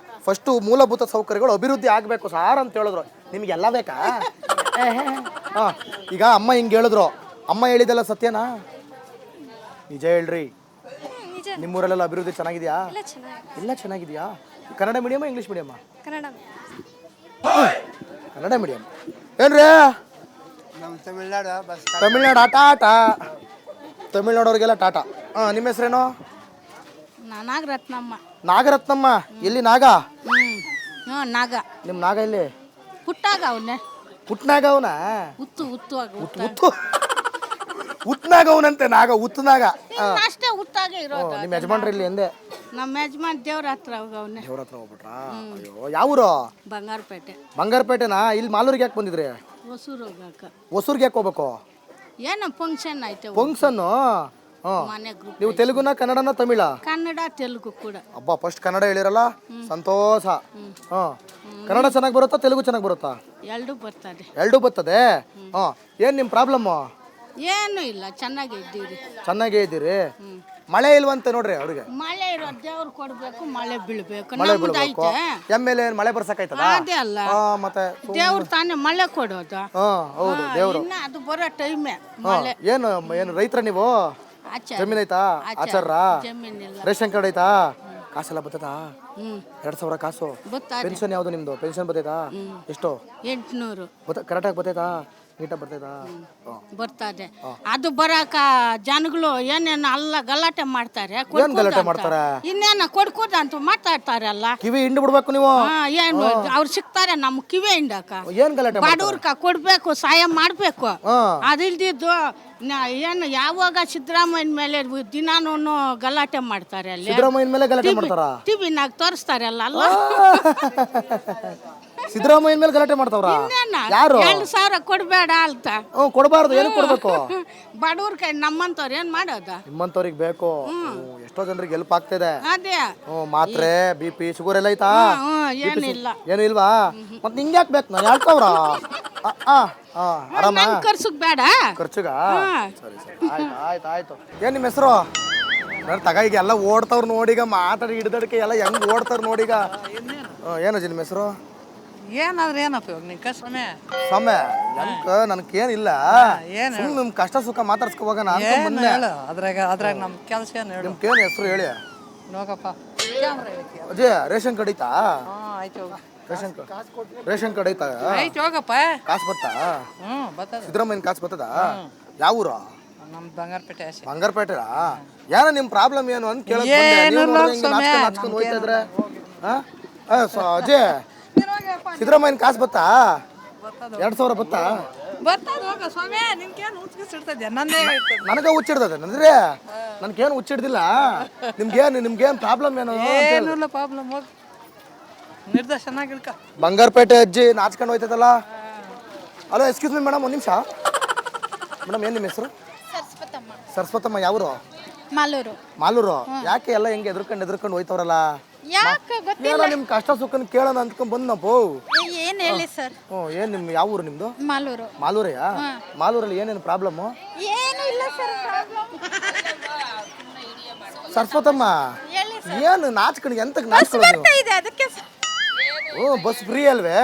ಫಸ್ಟು ಮೂಲಭೂತ ಸೌಕರ್ಯಗಳು ಅಭಿವೃದ್ಧಿ ಆಗಬೇಕು ಸಾರ್ ಅಂತ ಹೇಳಿದ್ರು. ನಿಮ್ಗೆಲ್ಲ ಬೇಕಾ? ಹಾಂ, ಈಗ ಅಮ್ಮ ಹಿಂಗೆ ಹೇಳಿದ್ರು. ಅಮ್ಮ ಹೇಳಿದೆಲ್ಲ ಸತ್ಯನಾ? ನಿಜ ಹೇಳ್ರಿ. ನಿಮ್ಮೂರಲ್ಲೆಲ್ಲ ಅಭಿವೃದ್ಧಿ ಚೆನ್ನಾಗಿದೆಯಾ? ಎಲ್ಲ ಚೆನ್ನಾಗಿದೆಯಾ? Kannada medium, English medium? Kannada medium. ಏನ್ರಿ? ತಮಿಳ್ನಾಡು ಟಾಟಾ. ತಮಿಳ್ನಾಡವ್ರಿಗೆಲ್ಲ ಟಾಟಾ. ನಿಮ್ಮ ಹೆಸರೇನು? ನಾಗರತ್ನಮ್ಮ. ನಾಗರತ್ನಮ್ಮ. ಎಲ್ಲಿ ನಾಗ? ನಾಗ. ನಿಮ್ಮ ನಾಗ ಎಲ್ಲಿ? ಹುಟ್ಟಾಗ ಅವನ್ನೇ. ಹುಟ್ನಾಗ ಅವನ? ಉತ್ನಾಗ ಅವನಂತೆ. ನಾಗ ಉತ್ನಾಗ ಅಷ್ಟೇ ಹುಟ್ಟಾಗೆ ಇರೋದು. ನಿಮ್ಮ ಯಜಮಾನ್ರಿ ಇಲ್ಲಿ ಎಂದೆ? ನಮ್ಮ ಯಜಮಾನ್ ದೇವ್ರ ಹತ್ರ ಅವನೇ. ದೇವ್ರ ಹತ್ರ ಹೋಗ್ಬಿಟ್ರಾ? ಅಯ್ಯೋ, ಯಾವೂರು? ಬಂಗಾರಪೇಟೆ. ಬಂಗಾರಪೇಟೆನಾ? ಇಲ್ಲಿ ಮಾಲೂರಿಗೆ ಯಾಕೆ ಬಂದಿದ್ರಿ? ಹೊಸೂರು ಹೋಗಕ್ಕ. ಹೊಸೂರ್ಗೆ ಯಾಕೆ ಹೋಗ್ಬೇಕು? ಏನೋ ಫಂಕ್ಷನ್ ಆಯ್ತು. ಫಂಕ್ಷನ್ನು? ಮನೆ ಗ್ರೂಪ್. ನೀವು ತೆಲುಗುನ, ಕನ್ನಡನ, ತಮಿಳ? ಕನ್ನಡ, ತೆಲುಗು ಕೂಡ. ಅಬ್ಬಾ, ಫಸ್ಟ್ ಕನ್ನಡ ಹೇಳಿರಲ್ಲ, ಸಂತೋಷ. ಕನ್ನಡ ಚೆನ್ನಾಗಿ ಬರುತ್ತಾ, ತೆಲುಗು ಚೆನ್ನಾಗಿ ಬರುತ್ತಾ? ಎರಡೂ ಬರ್ತದೆ. ಎರಡೂ ಬರ್ತದೆ. ಏನು ನಿಮ್ಮ ಪ್ರಾಬ್ಲಮ್ಮು? ಏನು ಇಲ್ಲ, ಚೆನ್ನಾಗಿ ಇದ್ದೀರಿ. ಚೆನ್ನಾಗೇ ಇದ್ದೀರಿ. ಮಳೆ ಇಲ್ವಂತೆ ನೋಡ್ರಿ ಅವ್ರಿಗೆ. ಮಳೆ ಇರೋ ದೇವ್ರು ಕೊಡ್ಬೇಕು, ಮಳೆ ಬೀಳ್ಬೇಕು. ಮಳೆ ಬೀಳ್ಬೇಕು. MLA ಮಳೆ ಬರ್ಸಕ್ಕಾಯ್ತದ? ಅದೇ ಅಲ್ಲ, ಮತ್ತೆ ದೇವ್ರು ತಾನೇ ಮಳೆ ಕೊಡೋದು. ಹೌದು, ದೇವ್ರು. ಇನ್ನ ಅದು ಬರೋ ಟೈಮೇ ಮಳೆ. ಏನು ರೈತರ ನೀವು? ಜಮೀನ್ ಐತಾ? ಆಚಾರ? ಜಮೀನಿಲ್ಲ. ರೇಷನ್ ಕಾರ್ಡ್ ಐತಾ? ಕಾಸೆಲ್ಲ ಬರ್ತದಾ? 2000 ಕಾಸು. ಪೆನ್ಷನ್ ಯಾವ್ದು ನಿಮ್ದು? ಪೆನ್ಷನ್ ಬರ್ತೈತಾ? ಎಷ್ಟು? 800. ಕರೆಕ್ಟಾಗಿ ಬರ್ತೈತಾ? ನೀಟಾಗಿ ಬರ್ತೈತಾ? ಬರ್ತದೆ. ಅದು ಬರಾಕ ಜನಗಳು ಏನೇನು ಅಲ್ಲ ಗಲಾಟೆ ಮಾಡ್ತಾರೆ. ಏನ್ ಗಲಾಟೆ ಮಾಡ್ತಾರೆ? ಇನ್ನೇನ ಕೊಡ್ಕೋದ ಅಂತ ಮಾತಾಡ್ತಾರಲ್ಲ. ಕಿವಿ ಹಿಂಡು ಬಿಡ್ಬೇಕು ನೀವು. ಏನು ಅವ್ರು ಸಿಗ್ತಾರೆ ನಮ್ಮ ಕಿವಿ ಹಿಂಡಕ. ಏನ್ ಗಲಾಟೆ? ಬಡವ್ರಕ ಕೊಡ್ಬೇಕು, ಸಹಾಯ ಮಾಡ್ಬೇಕು. ಅದಿಲ್ದಿದ್ದು ಏನು ಯಾವಾಗ ಸಿದ್ದರಾಮಯ್ಯನ ಮೇಲೆ ದಿನಾನು ಗಲಾಟೆ ಮಾಡ್ತಾರೆ. ಅಲ್ಲಿ ಸಿದ್ದರಾಮಯ್ಯನ ಮೇಲೆ ಗಲಾಟೆ ಮಾಡ್ತಾರ? ಟಿವಿನಾಗ ತೋರಿಸ್ತಾರಲ್ಲ. ಅಲ್ಲ, ಸಿದ್ದರಾಮಯ್ಯನ ಮೇಲೆ ಗಲಾಟೆ ಮಾಡ್ತಾವ್ರ? ಯಾರು? 2000 ಕೊಡ್ಬೇಡ ಅಂತ. ಕೊಡಬಾರ್ದು. ಏನು ಕೊಡ್ಬೇಕು? ಬಡವ್ರ ಕೈ ನಮ್ಮಂತವ್ರು ಏನ್ ಮಾಡೋದ? ನಿಮ್ಮಂತವ್ರಿಗೆ ಬೇಕು. ಎಷ್ಟೋ ಜನರಿಗೆ ಹೆಲ್ಪ್ ಆಗ್ತಿದೆ. ಅದೇ ಮಾತ್ರೆ, BP, ಶುಗರ್ ಎಲ್ಲ ಐತಾ? ಏನಿಲ್ಲ. ಏನು ಇಲ್ವಾ? ಮತ್ತೆ ನಿಂಗೆ ಯಾಕೆ ಬೇಕು? ನಾನು 2000 ಆರಾಮ ನನ್ ಖರ್ಚುಗ್ ಬೇಡ ಖರ್ಚುಗ ಸರಿ ಆಯ್ತು ಏನ್ ನಿಮ್ಮ ಹೆಸರು ತಗ ಈಗ ಎಲ್ಲ ಓಡ್ತಾವ್ರ ನೋಡೀಗ ಮಾತಾಡಿ ಹಿಡ್ದಡ್ಕೆ ಎಲ್ಲ ಹೆಂಗ್ ಓಡ್ತಾರ ನೋಡೀಗ ಏನಜ್ಜಿ ನಿಮ್ಮ ಹೆಸರು ಏನಾದ್ರೆ ಏನಪ್ಪ ಇವಾಗ ನಿಂಗೆ ಸಮಯ ಸಮಯ ನನ್ಕೇನಿಲ್ಲ ಸುಮ್ ನಿಮ್ ಕಷ್ಟ ಸುಖ ಮಾತಾಡ್ಸ್ಕೊ ಹೋಗೋಣ ಅಂತ ಏನು ಬಂದೆ ಹೇಳು ಅದ್ರಾಗ ನಮ್ಮ ಕೆಲಸ ಏನು ಹೇಳು ನಿಮ್ಗೇನು ಹೆಸರು ಹೇಳಿ ನೋಗಪ್ಪ ಕ್ಯಾಮ್ರಾ ಐತಿ ಅಜ್ಜಿ ರೇಷನ್ ಕಾರ್ಡ್ ಐತಾ ಆಯ್ತು ಹೋಗು ರೇಷನ್ ಕಾರ್ಡ್ ಐತಾ ಆಯ್ತು ಹೋಗಪ್ಪ ಕಾಸು ಬತ್ತಾ ಬರ್ತದ ಸಿದ್ದರಾಮಯ್ಯನ ಕಾಸು ಬರ್ತದ ಯಾವ ಊರು ನಮ್ಮ ಬಂಗಾರಪೇಟೆ ಆಸೆ ಬಂಗಾರಪೇಟೆರಾ ಏನೋ ನಿಮ್ ಪ್ರಾಬ್ಲಮ್ ಏನು ಅಂತ ಕೇಳಕ್ ನಾಚ್ಕೊಂಡು ಹೋಯ್ತಾ ಇದ್ರೆ ಅಜಯ್ ಸಿದ್ದರಾಮಯ್ಯನ ಕಾಸು ಬತ್ತಾ 2000 ಬತ್ತಾ ಬರ್ತದ ಹೋಗ ಸ್ವಾಮಿ ನಿನ್ಗೇನು ಹುಚ್ಚಿಡ್ತದೆ ನನ್ನೇ ಹೇಳ್ತದೆ ನನಗೆ ಹುಚ್ಚಿಡ್ತದೆ ಅಂದ್ರೆ ನನ್ಗೇನು ಹುಚ್ಚಿಡ್ದಿಲ್ಲ ನಿಮ್ಗೇನು ಪ್ರಾಬ್ಲಮ್ ಏನು ಏನಿಲ್ಲ ಪ್ರಾಬ್ಲಮ್ ಹೋಗಿ ನಿರ್ದೇಶನ ಗಿಡ್ಕ ಬಂಗಾರಪೇಟೆ ಅಜ್ಜಿ ನಾಚ್ಕೊಂಡು ಹೋಯ್ತದಲ್ಲ ಹಲೋ ಎಕ್ಸ್ಕ್ಯೂಸ್ ಮಿ ಮೇಡಮ್ ಒಂದು ನಿಮಿಷ ಮೇಡಮ್ ಏನು ನಿಮ್ಮ ಹೆಸರು ಸರಸ್ವತಮ್ಮ ಯಾವರು ಮಾಲೂರು ಯಾಕೆ ಎಲ್ಲ ಹೆಂಗೆ ಎದ್ರಕೊಂಡು ಹೋಯ್ತವ್ರಲ್ಲ ಯಾಕೆ ಏನೋ ನಿಮ್ ಕಷ್ಟ ಸುಖನ ಕೇಳೋಣ ಅಂದ್ಕೊಂಡ್ ಬಂದಪ್ಪ ಏನ್ ಹೇಳಿ ಸರ್ ಏನ್ ನಿಮ್ ಯಾವ ಊರು ನಿಮ್ದು ಮಾಲೂರು ಮಾಲೂರೆಯಾ ಮಾಲೂರಲ್ಲಿ ಏನೇನು ಪ್ರಾಬ್ಲಮ್ ಏನು ಇಲ್ಲ ಸರ್ ಸರಸ್ವತಮ್ಮ ಏನು ನಾಚ್ಕೊಂಡು ಎಂತಕ್ ನಾಚ್ಕೊಳ್ಳೋದು ಇದೆ ಅದಕ್ಕೆ ಬಸ್ ಫ್ರೀ ಅಲ್ವೇ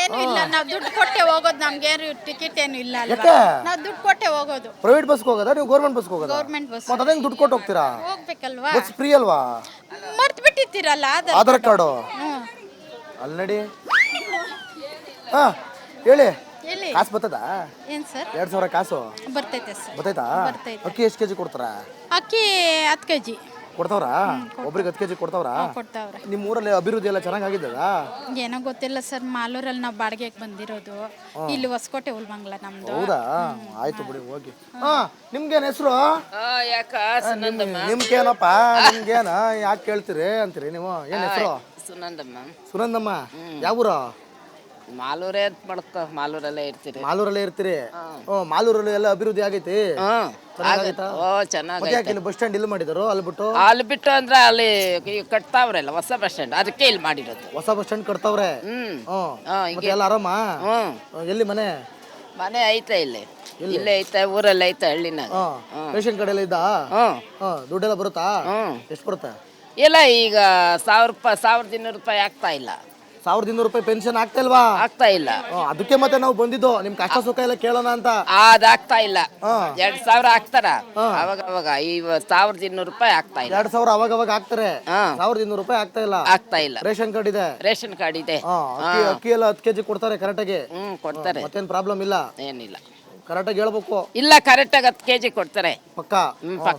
ಏನು ಇಲ್ಲ ನಾವು ದುಡ್ಡು ಕೊಟ್ಟೆ ಹೋಗೋದು ನಮ್ಗೇನು ಟಿಕೆಟ್ ಏನು ಇಲ್ಲ ಯಾಕೆ ನಾವು ದುಡ್ಡು ಕೊಟ್ಟೆ ಹೋಗೋದು ಪ್ರೈವೇಟ್ ಬಸ್ಗೆ ಹೋಗೋದಾ ನೀವು ಗೌರ್ಮೆಂಟ್ ಬಸ್ಗೆ ಹೋಗೋದಾ ಗೌರ್ಮೆಂಟ್ ಬಸ್ ಮತ್ತೆ ಅದೇಂಗ್ ದುಡ್ಡು ಕೊಟ್ಟು ಹೋಗ್ತೀರಾ ಹೋಗ್ಬೇಕಲ್ವಾ ಬಸ್ ಫ್ರೀ ಅಲ್ವಾ ಮರ್ತು ಬಿಟ್ಟಿರ್ತೀರಲ್ಲ ಆಧಾರ್ ಕಾರ್ಡು ಅಲ್ಲಿ ನಡಿ ಹಾ ಹೇಳಿ ಕಾಸು ಬರ್ತದ ಏನ್ ಸರ್ 2000 ಕಾಸು ಬರ್ತೈತೆ ಸರ್ ಬರ್ತೈತಾ ಅಕ್ಕಿ ಎಷ್ಟು ಕೆಜಿ ಕೊಡ್ತಾರ ಅಕ್ಕಿ 10 kg ಕೊಡ್ತಾವ್ರಾ ಒಬ್ರಿಗೆ 10 kg ಕೊಡ್ತಾವ್ರಾ ಕೊಡ್ತಾವ್ರೆ ನಿಮ್ಮ ಊರಲ್ಲಿ ಅಭಿವೃದ್ಧಿ ಎಲ್ಲ ಚೆನ್ನಾಗಿದ್ದದ ಏನೋ ಗೊತ್ತಿಲ್ಲ ಸರ್ ಮಾಲೂರಲ್ಲಿ ನಾವು ಬಾಡಿಗೆಗೆ ಬಂದಿರೋದು ಇಲ್ಲಿ ಹೊಸಕೋಟೆ ಉಲ್ಬಂಗ್ಲ ನಮ್ದು ಹೌದಾ ಆಯ್ತು ಬಿಡಿ ಹೋಗಿ ನಿಮ್ಗೇನ್ ಹೆಸರು ಯಾಕ ನಿಮ್ಗೇನಪ್ಪ ನಿಮ್ಗೇನ ಯಾಕೆ ಕೇಳ್ತೀರಿ ಅಂತೀರಿ ನೀವು ಏನ್ ಹೆಸರು ಸುನಂದಮ್ಮ ಯಾವ ಊರು ಮಾಲೂರೇ ಅಂತ ಮಾಡ್ಕೊ ಮಾಲೂರಲ್ಲೇ ಇರ್ತೀರಿ ಮಾಲೂರಲ್ಲೇ ಇರ್ತೀರಿ ಮಾಲೂರಲ್ಲಿ ಎಲ್ಲ ಅಭಿವೃದ್ಧಿ ಆಗೈತಿ ಚೆನ್ನಾಗಿ ಯಾಕೆ ಬಸ್ ಸ್ಟ್ಯಾಂಡ್ ಇಲ್ಲಿ ಮಾಡಿದಾರು ಅಲ್ಲಿ ಬಿಟ್ಟು ಅಲ್ಲಿ ಬಿಟ್ಟು ಅಂದ್ರೆ ಅಲ್ಲಿ ಕಟ್ತಾವ್ರಲ್ಲ ಹೊಸ ಬಸ್ ಸ್ಟ್ಯಾಂಡ್ ಅದಕ್ಕೆ ಇಲ್ಲಿ ಮಾಡಿರೋದು ಹೊಸ ಬಸ್ ಸ್ಟ್ಯಾಂಡ್ ಕಟ್ತಾವ್ರೆ ಎಲ್ಲ ಆರಾಮ ಎಲ್ಲಿ ಮನೆ ಐತೆ ಇಲ್ಲೇ ಐತೆ ಊರಲ್ಲಿ ಐತೆ ಹಳ್ಳಿನಾಗ ರೇಷನ್ ಕಾರ್ಡ್ ಎಲ್ಲ ಇದ್ದ ದುಡ್ಡೆಲ್ಲ ಬರುತ್ತಾ ಎಷ್ಟು ಬರುತ್ತೆ ಇಲ್ಲ ಈಗ 1200 ರೂಪಾಯಿ ಆಗ್ತಾ ಇಲ್ಲ 1200 ರೂಪಾಯಿ ಪೆನ್ಷನ್ ಆಗ್ತಾ ಇಲ್ಲ ಅದಕ್ಕೆ ಮತ್ತೆ ನಾವು ಬಂದಿದ್ದು ನಿಮ್ ಕಷ್ಟ ಸುಖ ಎಲ್ಲ ಕೇಳೋಣ ಅಂತ ಅದಾಗ್ತಾ ಇಲ್ಲ 2000 ಹಾಕ್ತಾರ ಅವಾಗ ಈ 1200 ರೂಪಾಯಿ ಆಗ್ತಾ ಇಲ್ಲ 2000 ಅವಾಗ ಹಾಕ್ತಾರೆ 1200 ರೂಪಾಯಿ ಆಗ್ತಾ ಇಲ್ಲ ರೇಷನ್ ಕಾರ್ಡ್ ಇದೆ ಅಕ್ಕಿ ಎಲ್ಲ 10 kg ಕೊಡ್ತಾರೆ ಕರೆಕ್ಟಾಗಿ ಕೊಡ್ತಾರೆ ಮತ್ತೇನ್ ಪ್ರಾಬ್ಲಮ್ ಇಲ್ಲ ಏನಿಲ್ಲ ಕರೆಕ್ಟಾಗಿ ಹೇಳ್ಬೇಕು ಇಲ್ಲ ಕರೆಕ್ಟಾಗಿ 10 kg ಕೊಡ್ತಾರೆ ಪಕ್ಕ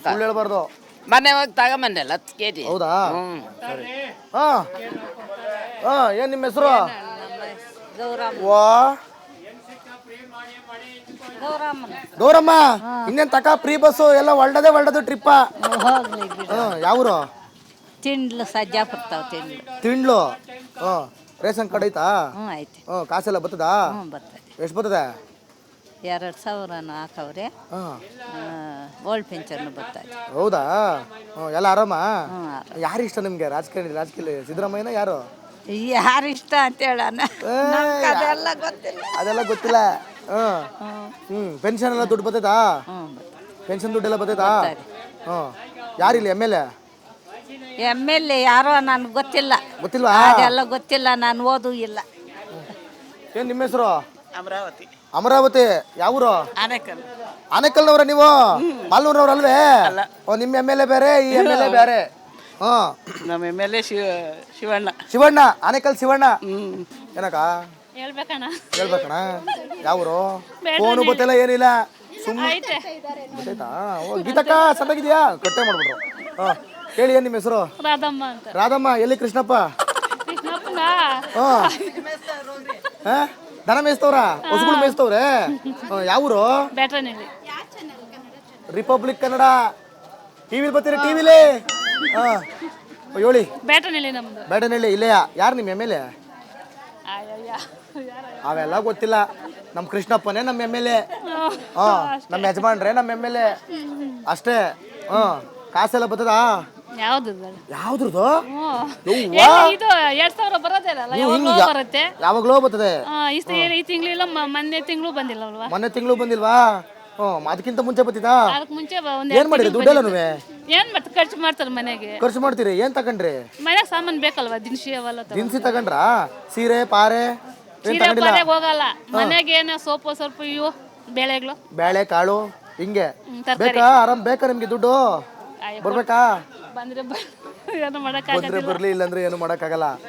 ಸುಳ್ಳು ಹೇಳ್ಬಾರ್ದು ಮನೆ ಹೋಗಿ ತಗೊಂಬಂದಲ್ಲ 10 kg ಹೌದಾ ಏನ್ ನಿಮ್ಮ ಹೆಸರು ಗೌರಮ್ಮ ಇನ್ನೇನ್ ತಕ ಫ್ರೀ ಬಸ್ಸು ಎಲ್ಲ ಒಳ್ಳೆದು ಟ್ರಿಪ್ಪ ಯಾವ್ರು ತಿಂಡ್ಲು ಸಜ್ಜಾಪುರ ತಿಂಡ್ಲು ರೇಷನ್ ಕಾರ್ಡ್ ಐತಾ ಐತೆ ಕಾಸೆಲ್ಲ ಬರ್ತದ ಎಷ್ಟು ಬರ್ತದ 2000 ಹಾಕವ್ರೆ ಓಲ್ಡ್ ಪೆನ್ಷನ್ ಬರ್ತಾರೆ ಹೌದಾ ಎಲ್ಲ ಆರಾಮ ಯಾರು ಇಷ್ಟ ನಿಮ್ಗೆ ರಾಜಕೀಯ ಸಿದ್ದರಾಮಯ್ಯನ ಯಾರು ಇಷ್ಟ ಅಂತ ಹೇಳೋಣ ಅದೆಲ್ಲ ಗೊತ್ತಿಲ್ಲ ಪೆನ್ಷನ್ ಎಲ್ಲ ದುಡ್ಡು ಬರ್ತೈತಾ ಪೆನ್ಷನ್ ದುಡ್ಡೆಲ್ಲ ಬರ್ತೈತಾ ಯಾರಿಲ್ಲ ಎಮ್ ಎಲ್ ಎ ಯಾರೋ ನನ್ಗೆ ಗೊತ್ತಿಲ್ವಾ ಅದೆಲ್ಲ ಗೊತ್ತಿಲ್ಲ ನಾನು ಓದು ಇಲ್ಲ ಏನ್ ನಿಮ್ಮ ಹೆಸರು ಅಮರಾವತಿ ಯಾವೂರು ಆನೇಕಲ್ನವ್ರ ನೀವು ಮಾಲೂರ್ನವ್ರ ಅಲ್ವೇ ನಿಮ್ಮ ಎಮ್ ಎಲ್ ಎ ಬೇರೆ ಈ ಎಮ್ ಎಲ್ ಎ ಬೇರೆ ನಮ್ಮ M L A Shivanna Anekal Shivanna ಏನಕ್ಕ ಹೇಳ್ಬೇಕಣ್ಣ ಯಾವೂರು ಫೋನು ಗೊತ್ತಿಲ್ಲ ಏನಿಲ್ಲ ಸುಮ್ಮನೆ ಗೊತ್ತಾಯ್ತಾ ಗೀತಕ್ಕ ಸಣ್ಣಗಿದ್ಯಾ ಕಟ್ಟೆ ಮಾಡ್ಬಿಟ್ರು ಹೇಳಿ ಏನ್ ನಿಮ್ಮ ಹೆಸರು ರಾಧಮ್ಮ ಎಲ್ಲಿ ಕೃಷ್ಣಪ್ಪ ದನ ಮೇಯಿಸ್ತವ್ರ ಹೊಸಗಳು ಮೇಯಿಸ್ತವ್ರೆ ಯಾವೂರು ರಿಪಬ್ಲಿಕ್ ಕನ್ನಡ ಟಿವಿ ಬರ್ತೀರಿ ಟಿವಿಲಿ ಹೇಳಿ ಬೇಟನಹಳ್ಳಿ ಇಲ್ಲೆಯಾ ಯಾರು ನಿಮ್ಮ ಎಮ್ ಎಲ್ ಎ ಅವೆಲ್ಲ ಗೊತ್ತಿಲ್ಲ ನಮ್ಮ ಕೃಷ್ಣಪ್ಪನೇ ನಮ್ಮ ಎಮ್ ಎಲ್ ಎ ನಮ್ಮ ಯಜಮಾನ್ರೆ ನಮ್ಮ ಎಮ್ ಎಲ್ ಎ ಅಷ್ಟೇ ಕಾಸೆಲ್ಲ ಬರ್ತದ ಯಾವ್ದು ಯಾವ್ದ್ರದ್ದು ಇದು 2000 ಬರೋದಿಲ್ಲ ಬರುತ್ತೆ. ಯಾವಾಗ್ಲೋ ಬರ್ತದೆ. ಈ ತಿಂಗಳು ಮೊನ್ನೆ ತಿಂಗಳು ಬಂದಿಲ್ಲ ಅಲ್ವಾ? ಮೊನ್ನೆ ತಿಂಗಳು ಬಂದಿಲ್ವಾ? ಅದಕ್ಕಿಂತ ಮುಂಚೆ ಬತ್ತಿದಾ? ಅದಕ್ಕೆ ಮುಂಚೆ ಏನ್ ಮಾಡಿರಿ ದುಡ್ಡೆಲ್ಲ ಏನ್ ಮಾಡ್ತಾರೆ? ಖರ್ಚು ಮಾಡ್ತಾರೆ ಮನೆಗೆ. ಖರ್ಚು ಮಾಡ್ತೀರಿ? ಏನ್ ತಗೊಂಡ್ರಿ? ಮನೆಗೆ ಸಾಮಾನು ಬೇಕಲ್ವಾ? ದಿನಸಿ ಅವೆಲ್ಲ ದಿನಸಿ ತಗೊಂಡ್ರಾ? ಸೀರೆ ಪಾರೆ ಸೀರೆ ಪಾರೆಗೆ ಹೋಗಲ್ಲ. ಮನೆಗೆ ಏನು ಸೋಪು ಸ್ವಲ್ಪ ಇವು ಬೇಳೆಗಳು, ಬೇಳೆ ಕಾಳು ಹಿಂಗೆ ಬೇಕಾ? ಆರಾಮ್ ಬೇಕಾ ನಿಮ್ಗೆ ದುಡ್ಡು? ಬರ್ಬೇಕಾ? ಬಂದ್ರೆ ಏನು ಬಂದ್ರೆ ಬರ್ಲಿ, ಇಲ್ಲಾಂದ್ರೆ ಏನು ಮಾಡಕ್ಕಾಗಲ್ಲ.